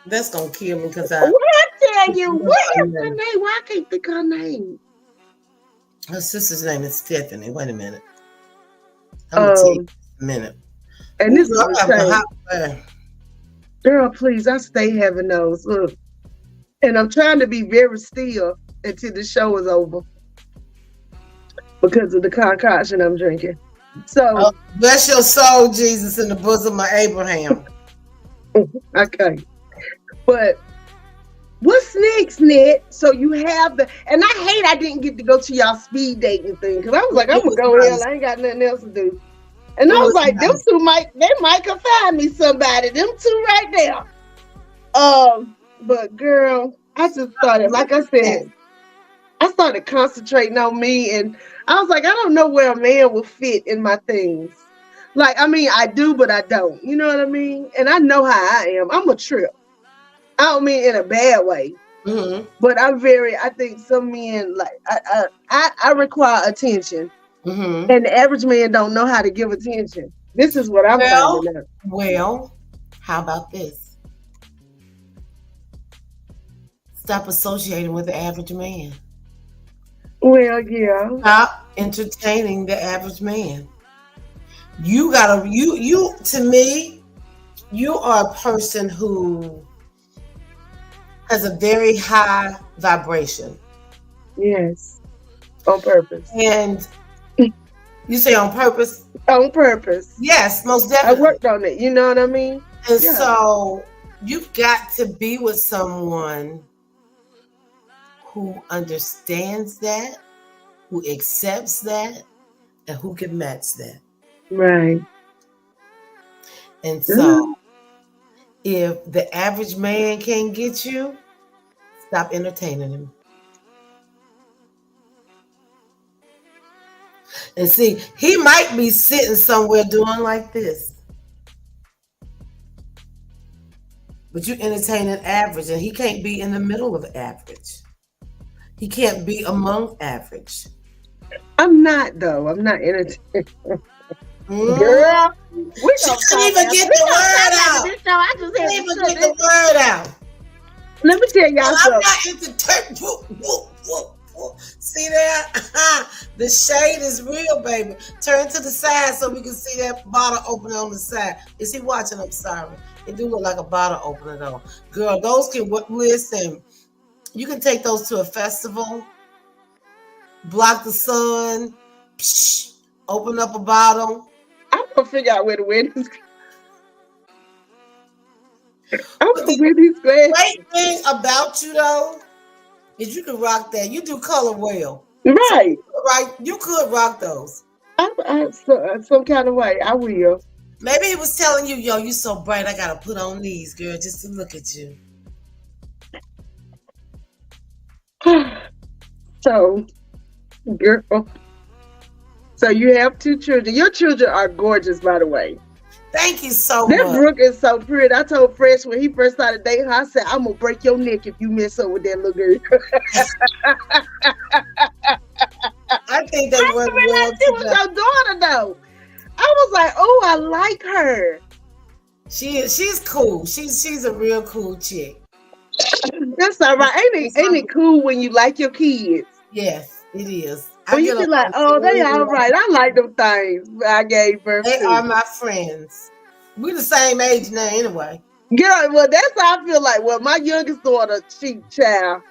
Speaker 3: that's gonna kill me because
Speaker 2: What I tell you? What is her name? Why I can't think of her name?
Speaker 3: Her sister's name is Stephanie. Wait a minute. I'm gonna tell you in a minute.
Speaker 2: And this is
Speaker 3: girl,
Speaker 2: the same. Girl, please, I stay having those. Look. And I'm trying to be very still until the show is over because of the concoction I'm drinking. So
Speaker 3: bless your soul, Jesus, in the bosom of Abraham.
Speaker 2: Okay. But what's next, Ned? So you have and I hate I didn't get to go to y'all speed dating thing because I was like, I'm gonna go here. I ain't got nothing else to do. And I was like, them two might could find me somebody. Them two right there. But girl, I just started, like I said, I started concentrating on me, and I was like, I don't know where a man will fit in my things. Like, I mean, I do, but I don't. You know what I mean? And I know how I am. I'm a trip. I don't mean in a bad way, but I think some men, like, I require attention, and the average man don't know how to give attention. This is what I'm finding out.
Speaker 3: Well, how about this? Stop associating with the average man.
Speaker 2: Well, yeah.
Speaker 3: Stop entertaining the average man. You gotta, to me, you are a person who has a very high vibration.
Speaker 2: Yes. On purpose.
Speaker 3: And you say on purpose?
Speaker 2: On purpose.
Speaker 3: Yes, most definitely.
Speaker 2: I worked on it, you know what I mean?
Speaker 3: And so you've got to be with someone who understands that, who accepts that, and who can match that.
Speaker 2: Right.
Speaker 3: And so if the average man can't get you, stop entertaining him. And see, he might be sitting somewhere doing like this. But you entertain an average, and he can't be in the middle of average. He can't be among average.
Speaker 2: I'm not, though. I'm not entertaining.
Speaker 3: Girl, she couldn't even get the word out.
Speaker 2: I just
Speaker 3: couldn't even get the word out.
Speaker 2: Let me tell y'all something.
Speaker 3: I'm not entertaining. See there? The shade is real, baby. Turn to the side so we can see that bottle opening on the side. Is he watching? I'm sorry. It do look like a bottle opener, though. Girl, those can, listen, you can take those to a festival, block the sun, open up a bottle.
Speaker 2: I'm going to figure out where the wedding's I'm going to wear these glasses.
Speaker 3: Great thing about you, though, is you can rock that. You do color well.
Speaker 2: Right.
Speaker 3: Right. You could rock those.
Speaker 2: Some kind of way. I will.
Speaker 3: Maybe he was telling you, yo, you so bright, I got to put on these, girl, just to look at you.
Speaker 2: So, girl. So you have 2 children. Your children are gorgeous, by the way.
Speaker 3: Thank you so much.
Speaker 2: That Brooke is so pretty. I told Fresh when he first started dating her, I said, I'm going to break your neck if you mess up with that little girl.
Speaker 3: I think they were well
Speaker 2: together. She was your daughter, though. I was like, oh, I like her.
Speaker 3: She's cool. She's a real cool chick.
Speaker 2: That's all right. Ain't it cool when you like your kids?
Speaker 3: Yes, it is.
Speaker 2: When you be like, oh, they all right. I like them things I gave birth to.
Speaker 3: They are my friends. We're the same age now anyway.
Speaker 2: Girl, well, that's how I feel like. Well, my youngest daughter, you got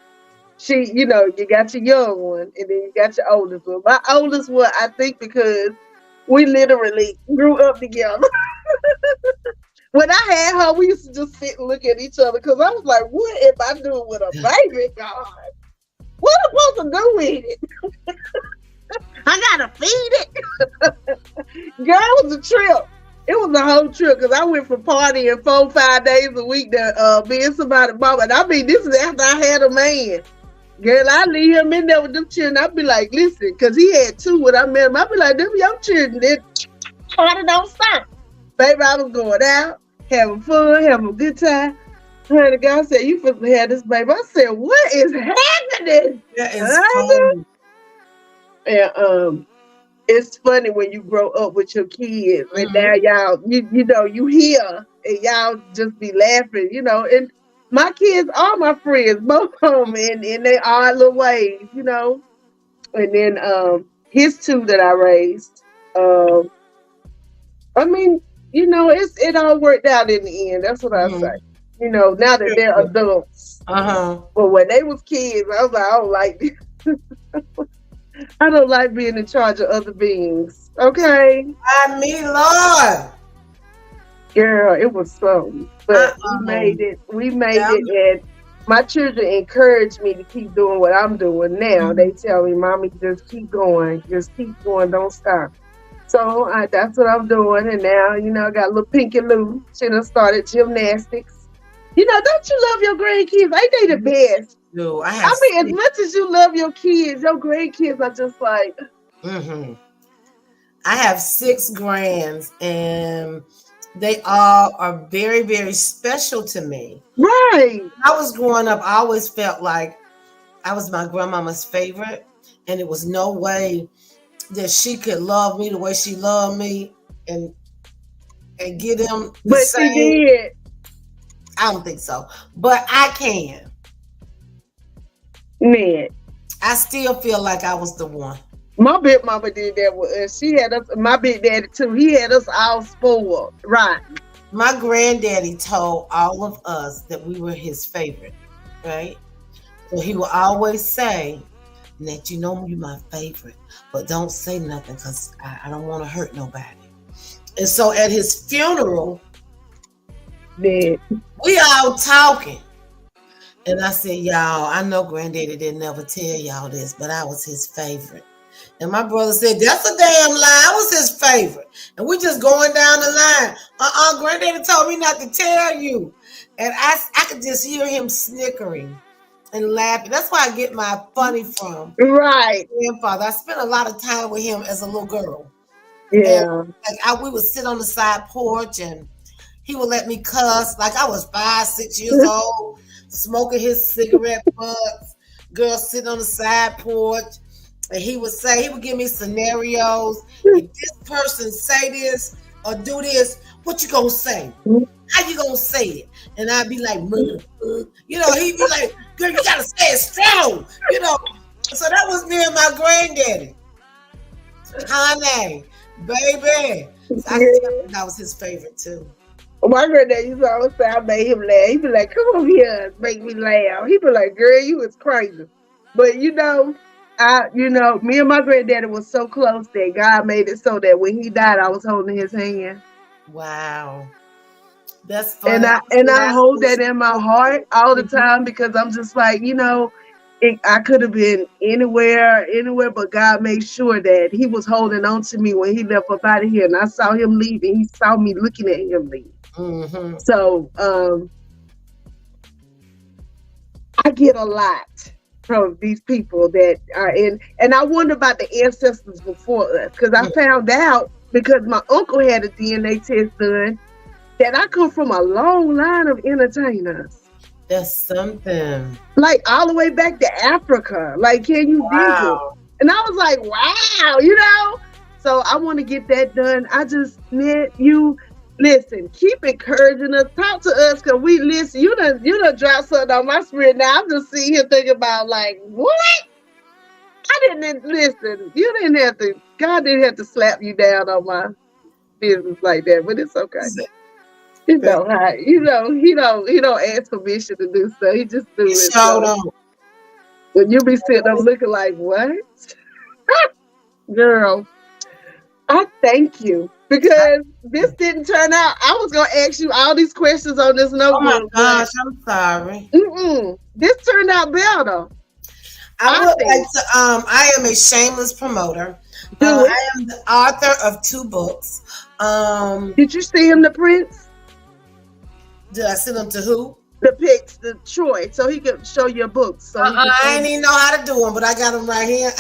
Speaker 2: your young one, and then you got your oldest one. My oldest one, I think because we literally grew up together. When I had her, we used to just sit and look at each other because I was like, what am I doing with a baby, God? What am I supposed to do with it? I gotta feed it. Girl, it was a trip. It was a whole trip because I went from partying 4-5 days a week to being somebody's mama. And I mean, this is after I had a man. Girl, I leave him in there with them children. I'd be like, listen, because he had two when I met him. I'd be like, them young children, they party don't stop. Baby, I was going out, having fun, having a good time. Heard the guy say, you supposed to have this baby. I said, what is happening?
Speaker 3: That is funny.
Speaker 2: And it's funny when you grow up with your kids and now y'all, you know, you hear and y'all just be laughing, you know, and my kids are my friends, both of them, and they are little ways, you know. And then his two that I raised, I mean, you know, it all worked out in the end. That's what I say. You know, now that they're adults. But when they was kids, I was like, I don't like this. I don't like being in charge of other beings. Okay.
Speaker 3: I mean, Lord.
Speaker 2: Girl, it was something. But we made it. We made it. And my children encourage me to keep doing what I'm doing now. They tell me, Mommy, just keep going. Just keep going. Don't stop. So that's what I'm doing. And now, you know, I got a little Pinky Lou. She done started gymnastics. You know, don't you love your grandkids? Ain't they the best?
Speaker 3: No,
Speaker 2: I mean, as much as you love your kids, your grandkids are just like.
Speaker 3: I have 6 grands, and they all are very, very special to me.
Speaker 2: Right.
Speaker 3: When I was growing up, I always felt like I was my grandmama's favorite, and it was no way that she could love me the way she loved me and get them the same.
Speaker 2: She did.
Speaker 3: I don't think so, but I can.
Speaker 2: Man,
Speaker 3: I still feel like I was the one.
Speaker 2: My big mama did that with us. She had us, my big daddy too. He had us all spoiled. Right.
Speaker 3: My granddaddy told all of us that we were his favorite, right? So he would always say, Nat, you know you're my favorite, but don't say nothing because I don't want to hurt nobody. And so at his funeral, we all talking. And I said, y'all, I know granddaddy didn't never tell y'all this, but I was his favorite. And my brother said, that's a damn lie. I was his favorite. And we just going down the line. Granddaddy told me not to tell you. And I could just hear him snickering and laughing. That's where I get my funny from.
Speaker 2: Right.
Speaker 3: Grandfather. I spent a lot of time with him as a little girl.
Speaker 2: Yeah.
Speaker 3: And, we would sit on the side porch and he would let me cuss like I was 5, 6 years old, smoking his cigarette butts, girl sitting on the side porch. And he would give me scenarios. If this person say this or do this, what you gonna say? How you gonna say it? And I'd be like, you know, he'd be like, girl, you gotta say it strong, you know. So that was me and my granddaddy. Honey, baby. So I think that was his favorite too.
Speaker 2: My granddad used to always say I made him laugh. He'd be like, come over here, make me laugh. He'd be like, girl, you was crazy. But you know, me and my granddaddy was so close that God made it so that when he died, I was holding his hand.
Speaker 3: Wow. That's funny.
Speaker 2: And I hold that in my heart all the time because I'm just like, you know, I could have been anywhere, but God made sure that he was holding on to me when he left up out of here. And I saw him leave and he saw me looking at him leave.
Speaker 3: Mm-hmm.
Speaker 2: So I get a lot from these people that are in, and I wonder about the ancestors before us, because I found out because my uncle had a DNA test done that I come from a long line of entertainers.
Speaker 3: That's something.
Speaker 2: Like all the way back to Africa. Like, can you dig it? And I was like, wow, you know? So I want to get that done. I just need you. Listen, keep encouraging us. Talk to us because we listen. You done dropped something on my spirit now. I'm just sitting here thinking about like, what? I didn't listen. You didn't have to. God didn't have to slap you down on my business like that, but it's okay. You know how he don't ask permission to do stuff. He just do it. So, when you be sitting up looking like, what? Girl, I thank you. Because this didn't turn out. I was gonna ask you all these questions on this notebook.
Speaker 3: Oh my gosh, I'm sorry.
Speaker 2: This turned out better.
Speaker 3: I would like to. I am a shameless promoter. I am the author of 2 books.
Speaker 2: Did you see him, the Prince?
Speaker 3: Did I send them to who?
Speaker 2: the pics, the Troy, so he could show your books. So
Speaker 3: I ain't even know how to do them, but I got them right here.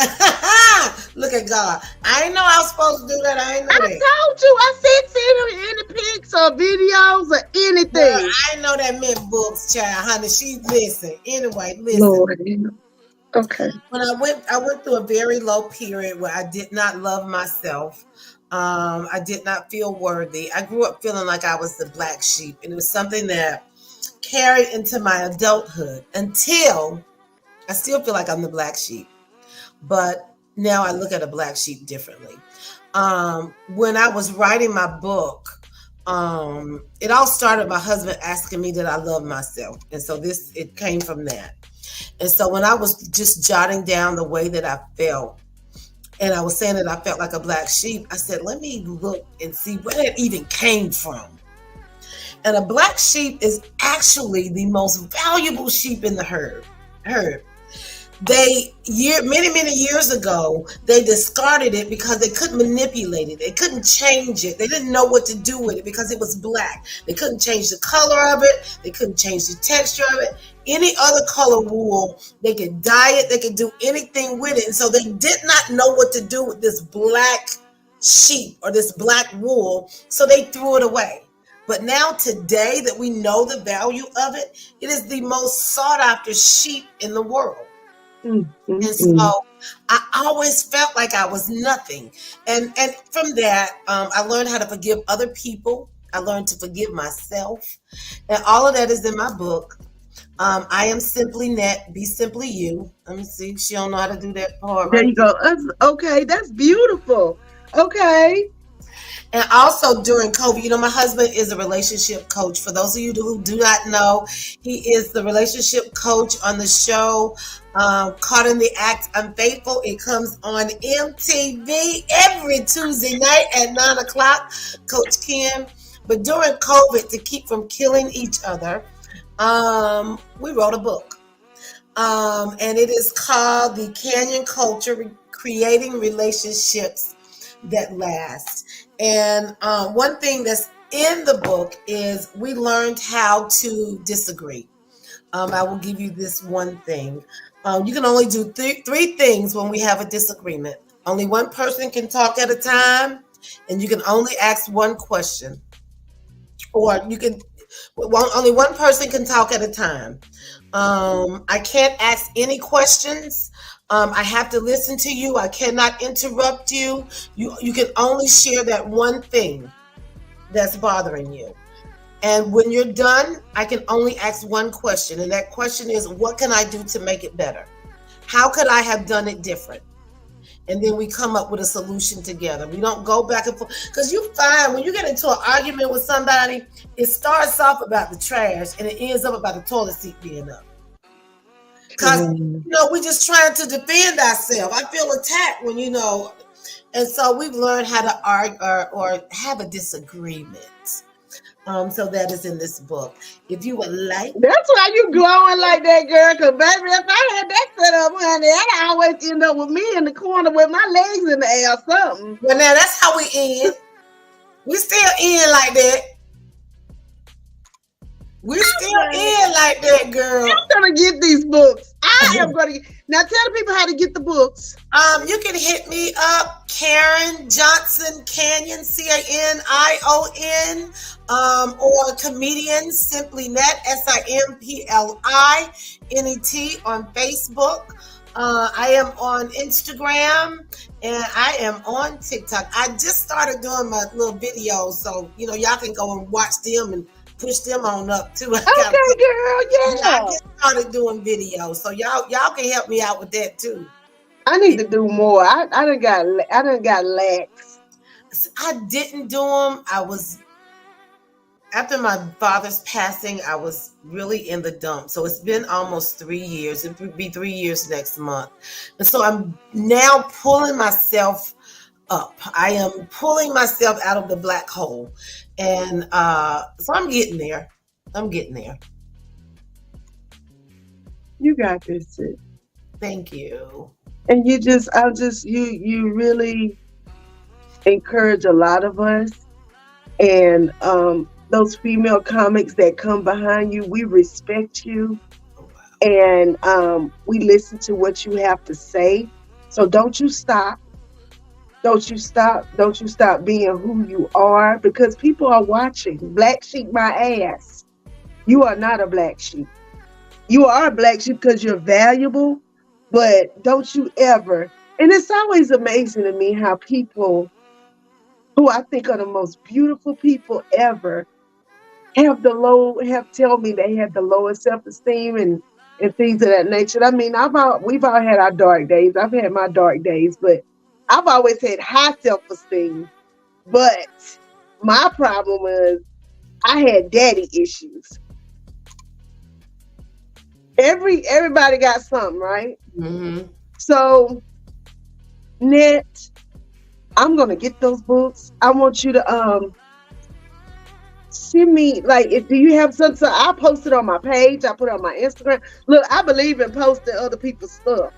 Speaker 3: Look at God. I ain't know I was supposed to do that. I ain't know
Speaker 2: I
Speaker 3: that.
Speaker 2: told you, I said send him any pics or videos or anything.
Speaker 3: Well, I know that meant books, child, honey. She listen. Anyway, listen.
Speaker 2: Lord. Okay.
Speaker 3: When I went through a very low period where I did not love myself. I did not feel worthy. I grew up feeling like I was the black sheep, and it was something that carried into my adulthood until I still feel like I'm the black sheep, but now I look at a black sheep differently. When I was writing my book, it all started my husband asking me that I love myself, and so it came from that. And so when I was just jotting down the way that I felt, and I was saying that I felt like a black sheep, I said, let me look and see where it even came from. And a black sheep is actually the most valuable sheep in the herd. Many years ago, they discarded it because they couldn't manipulate it. They couldn't change it. They didn't know what to do with it because it was black. They couldn't change the color of it. They couldn't change the texture of it. Any other color wool, they could dye it. They could do anything with it. And so they did not know what to do with this black sheep or this black wool. So they threw it away. But now today that we know the value of it, it is the most sought after sheep in the world.
Speaker 2: Mm-hmm.
Speaker 3: And so I always felt like I was nothing. And from that, I learned how to forgive other people. I learned to forgive myself. And all of that is in my book. I am simply Net, be simply you. Let me see. She don't know how to do that part.
Speaker 2: There you go. Okay, that's beautiful. Okay.
Speaker 3: And also during COVID, my husband is a relationship coach. For those of you who do not know, he is the relationship coach on the show Caught in the Act Unfaithful. It comes on MTV every Tuesday night at 9 o'clock, Coach Kim. But during COVID, to keep from killing each other, we wrote a book. And it is called The Canyon Culture, Creating Relationships That Last. And one thing that's in the book is we learned how to disagree. I will give you this one thing. You can only do three things when we have a disagreement. Only one person can talk at a time, and you can only ask one question. Or only one person can talk at a time. I can't ask any questions. I have to listen to you. I cannot interrupt you. You can only share that one thing that's bothering you. And when you're done, I can only ask one question. And that question is, what can I do to make it better? How could I have done it different? And then we come up with a solution together. We don't go back and forth. Because you find when you get into an argument with somebody, it starts off about the trash and it ends up about the toilet seat being up. Because, we're just trying to defend ourselves. I feel attacked when, and so we've learned how to argue or have a disagreement. So that is in this book. If you would like.
Speaker 2: That's why you glowing like that, girl. Because, baby, if I had that set up, honey, I'd always end up with me in the corner with my legs in the air or something.
Speaker 3: Well, now that's how we end. We still end like that. We still in like that, girl.
Speaker 2: I'm gonna get these books. I am gonna get. Now tell the people how to get the books.
Speaker 3: You can hit me up, Karen Johnson Canyon, CANION, or comedian Simply Net, SIMPLINET on Facebook. I am on Instagram and I am on TikTok. I just started doing my little videos, so y'all can go and watch them and push them on up too.
Speaker 2: Okay, girl, yeah.
Speaker 3: I just started doing videos, so y'all can help me out with that too.
Speaker 2: I need to do more. I done got lax.
Speaker 3: I didn't do them. After my father's passing, I was really in the dump. So it's been almost 3 years. It will be 3 years next month. And so I'm now pulling myself up. I am pulling myself out of the black hole. And so I'm getting there.
Speaker 2: You got this, sis.
Speaker 3: Thank you.
Speaker 2: And you really encourage a lot of us. And those female comics that come behind you, we respect you, and we listen to what you have to say. So don't you stop. Don't you stop. Don't you stop being who you are, because people are watching. Black sheep my ass. You are not a black sheep. You are a black sheep because you're valuable, but don't you ever. And it's always amazing to me how people who I think are the most beautiful people ever have tell me they had the lowest self-esteem and things of that nature. I mean, we've all had our dark days. I've had my dark days, but I've always had high self-esteem. But my problem was I had daddy issues. Everybody got something, right?
Speaker 3: Mm-hmm.
Speaker 2: So, Net, I'm gonna get those books. I want you to send me, like, if do you have something? So I post it on my page. I put it on my Instagram. Look, I believe in posting other people's stuff,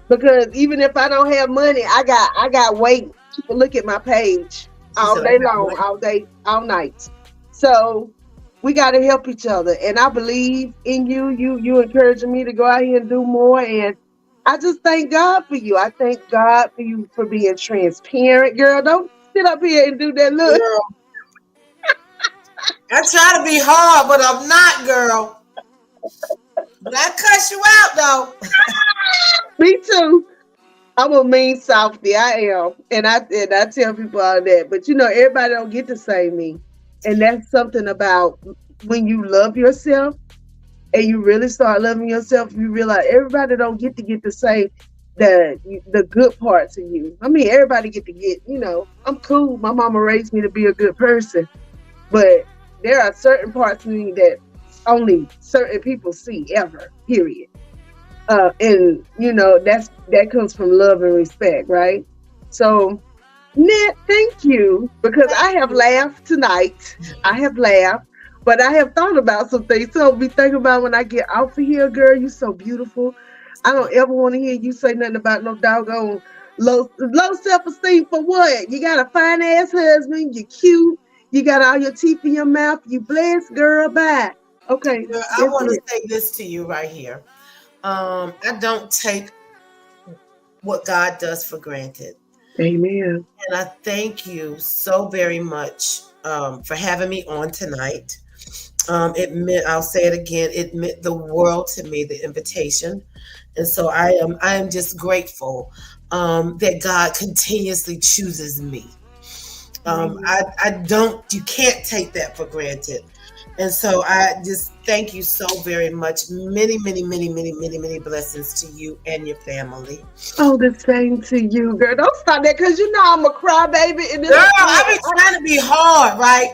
Speaker 2: because even if I don't have money, I got weight. People look at my page all day long, all day, all night. So we got to help each other, and I believe in you. You encouraging me to go out here and do more, and I just thank God for you. I thank God for you for being transparent, girl. Don't sit up here and do that look.
Speaker 3: Girl. I try to be hard, but I'm not, girl. But I cuss you out, though.
Speaker 2: Me too. I'm a mean softy. I am, and I tell people all that. But everybody don't get to say me, and that's something about when you love yourself and you really start loving yourself. You realize everybody don't get to say the good parts of you. I mean, everybody get. I'm cool. My mama raised me to be a good person, but there are certain parts of me that only certain people see ever. Period. And that comes from love and respect, right? So, Ned, thank you, because I have laughed tonight. I have laughed, but I have thought about some things. So I'll be thinking about when I get off of here, girl. You so beautiful. I don't ever want to hear you say nothing about no doggone low self-esteem for what? You got a fine ass husband. You cute. You got all your teeth in your mouth. You blessed, girl. Bye. Okay.
Speaker 3: Girl, I want to say this to you right here. I don't take what God does for granted.
Speaker 2: Amen.
Speaker 3: And I thank you so very much for having me on tonight. I'll say it again, it meant the world to me, the invitation. And so I am just grateful that God continuously chooses me. You can't take that for granted. And so I just thank you so very much. Many, many, many, many, many, many blessings to you and your family.
Speaker 2: Oh, the same to you, girl. Don't stop that, because I'm a crybaby.
Speaker 3: Girl, I've been trying to be hard, right?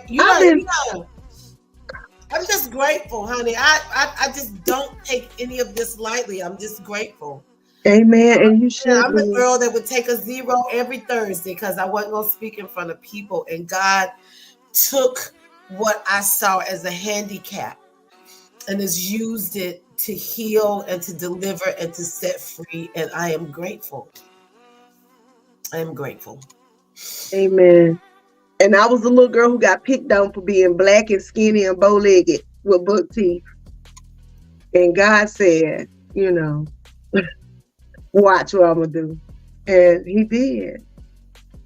Speaker 3: I'm just grateful, honey. I just don't take any of this lightly. I'm just grateful.
Speaker 2: Amen. And you should.
Speaker 3: I'm the girl that would take a 0 every Thursday because I wasn't going to speak in front of people. And God took what I saw as a handicap and has used it to heal and to deliver and to set free. And I am grateful. I am grateful.
Speaker 2: Amen. And I was a little girl who got picked on for being black and skinny and bow-legged with buck teeth. And God said, watch what I'm going to do. And he did.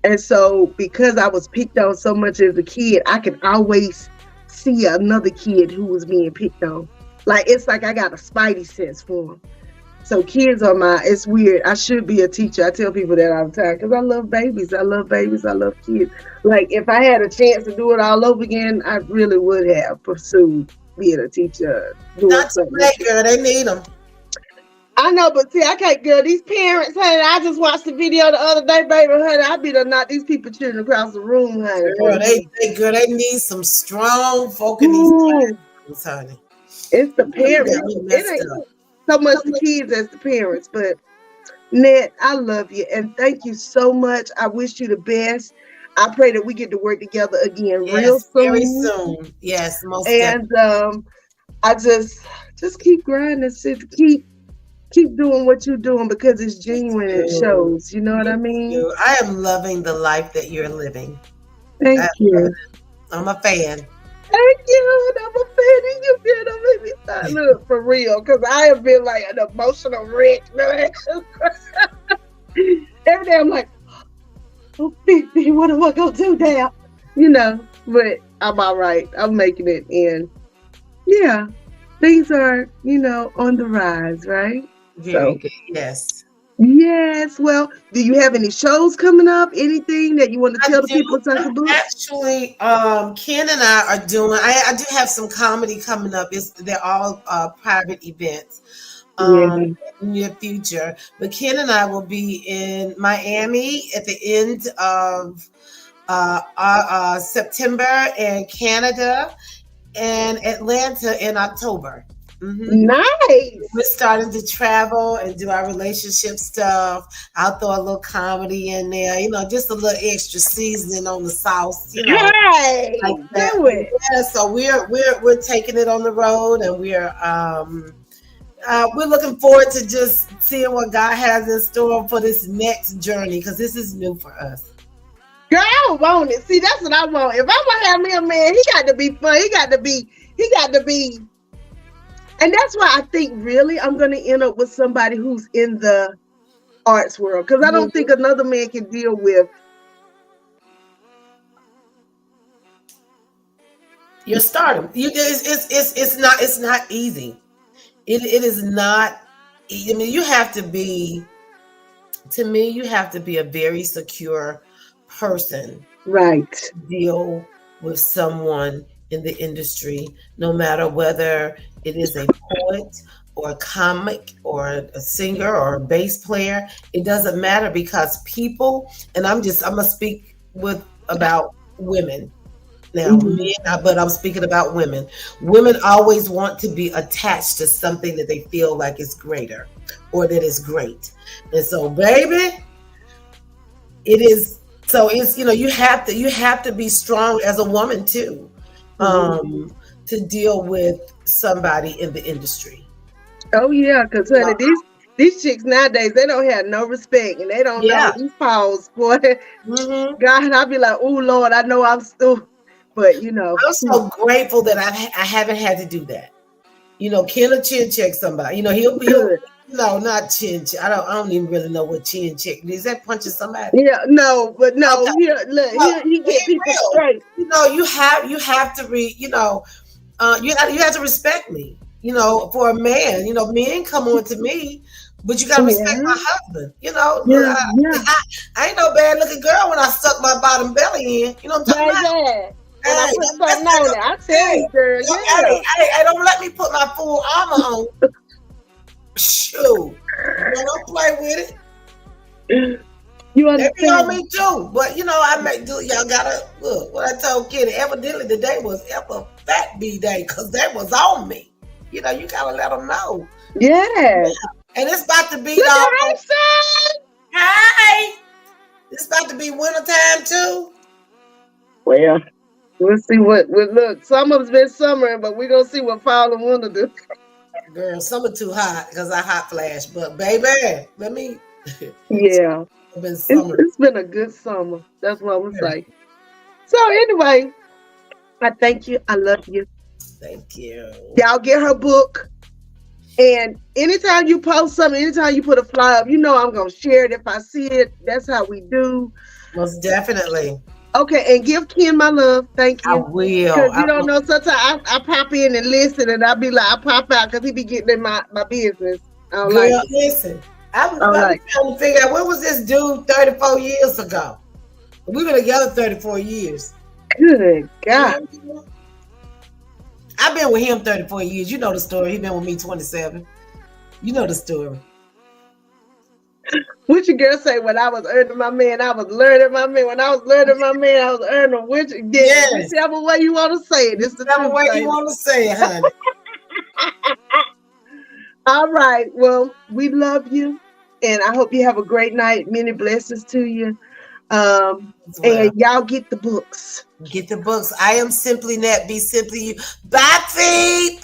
Speaker 2: And so because I was picked on so much as a kid, I could always see another kid who was being picked on. It's like I got a spidey sense for them. So kids it's weird. I should be a teacher. I tell people that all the time because I love babies. I love babies. I love kids. If I had a chance to do it all over again, I really would have pursued being a teacher.
Speaker 3: Not too late, girl. They need them.
Speaker 2: I know, but see, I can't, girl. These parents, honey, I just watched the video the other day, baby, honey. I be to knock these people children across the room, honey.
Speaker 3: Girl, they need some strong folk in these classrooms, honey.
Speaker 2: It's the parents. It ain't so much the kids as the parents. But, Ned, I love you, and thank you so much. I wish you the best. I pray that we get to work together again real soon.
Speaker 3: Very soon. Yes, most definitely.
Speaker 2: And I just keep grinding, keep doing what you're doing because it's genuine and it shows. You know what I mean?
Speaker 3: I am loving the life that you're living.
Speaker 2: Thank you.
Speaker 3: I'm a fan.
Speaker 2: Thank you. And I'm offending you, girl. Don't make me start. Look, for real. Because I have been like an emotional wreck, man. Every day I'm like, oh, 50, what am I going to do now? You know, but I'm all right. I'm making it in. Yeah, things are, on the rise, right?
Speaker 3: Very good. Yes.
Speaker 2: Yes. Well, do you have any shows coming up? Anything that you want to tell the people about the book?
Speaker 3: Actually, Ken and I are doing. I do have some comedy coming up. They're all private events. In the near future, but Ken and I will be in Miami at the end of September, and Canada and Atlanta in October. Mm-hmm.
Speaker 2: Nice.
Speaker 3: We're starting to travel and do our relationship stuff. I'll throw a little comedy in there, just a little extra seasoning on the sauce,
Speaker 2: Right.
Speaker 3: Like that.
Speaker 2: Do it.
Speaker 3: Yeah, so we're taking it on the road, and we're looking forward to just seeing what God has in store for this next journey, because this is new for us.
Speaker 2: Girl, I want it. See, that's what I want. If I'm gonna have me a man, he got to be fun. He got to be. And that's why I think really I'm gonna end up with somebody who's in the arts world, because I don't think another man can deal with
Speaker 3: your stardom. It's not easy. It is not. I mean, you have to be. To me, you have to be a very secure person,
Speaker 2: right,
Speaker 3: to deal with someone in the industry, no matter whether it is a poet or a comic or a singer or a bass player. It doesn't matter, because people, and I'm gonna speak about women now, but I'm speaking about women. Women always want to be attached to something that they feel like is greater or that is great. And so, baby, it is. So it's, you have to be strong as a woman too, to deal with somebody in the industry.
Speaker 2: Oh yeah, because honey, these chicks nowadays, they don't have no respect, and they don't know these pause, boy. God, I'll be like, oh Lord, I know I'm still, but
Speaker 3: I'm so grateful that I haven't had to do that. Ken will chin check somebody. He'll no, not chin check. I don't even really know what chin check is. That punching somebody?
Speaker 2: Yeah, no, but no. Okay. Here, he get people straight.
Speaker 3: You have to read. You have to respect me. For a man, men come on to me, but you gotta respect my husband. I ain't no bad looking girl when I suck my bottom belly in. You know what I'm talking about?
Speaker 2: And I put something on it. I tell you, girl.
Speaker 3: Hey, don't let me put my full armor on. Shoot, don't play with it.
Speaker 2: You understand?
Speaker 3: They be on me too, but I make do. Y'all gotta look. What I told Kitty, evidently today was ever fat B day, because that was on me. You gotta let them know.
Speaker 2: Yeah.
Speaker 3: And it's about to be Hey, it's about to be wintertime too.
Speaker 2: Well, we'll see what look. Summer's been summering, but we're gonna see what fall and winter do.
Speaker 3: Girl, summer too hot because I hot flash. But baby, let me.
Speaker 2: Yeah, it's been a good summer. That's what I was like. So anyway, I thank you. I love you.
Speaker 3: Thank you.
Speaker 2: Y'all get her book. And anytime you post something, anytime you put a flyer up, I'm gonna share it if I see it. That's how we do.
Speaker 3: Most definitely.
Speaker 2: Okay, and give Ken my love. Thank you.
Speaker 3: I will.
Speaker 2: Because you don't know, sometimes I pop in and listen, and I'll be like, I pop out because he be getting in my business.
Speaker 3: Girl, listen. I was trying to figure out, where was this dude 34 years ago? We've been together 34 years.
Speaker 2: Good God.
Speaker 3: I've been with him 34 years. You know the story. He's been with me 27. You know the story.
Speaker 2: What your girl say? When I was earning my man, I was learning my man. When I was learning my man, I was earning whichever way you want to say it. It's the
Speaker 3: whichever way you want to say it, honey.
Speaker 2: All right. Well, we love you, and I hope you have a great night. Many blessings to you. And y'all get the books.
Speaker 3: Get the books. I am Simply Net. Be Simply You. Bye, Veep.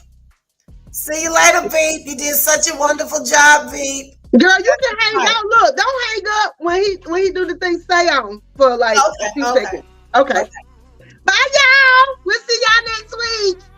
Speaker 3: See you later, Veep. You did such a wonderful job, Veep.
Speaker 2: Girl, you can hang out. Look, don't hang up when he do the thing. Stay on for like a few seconds. Okay. Bye, y'all. We'll see y'all next week.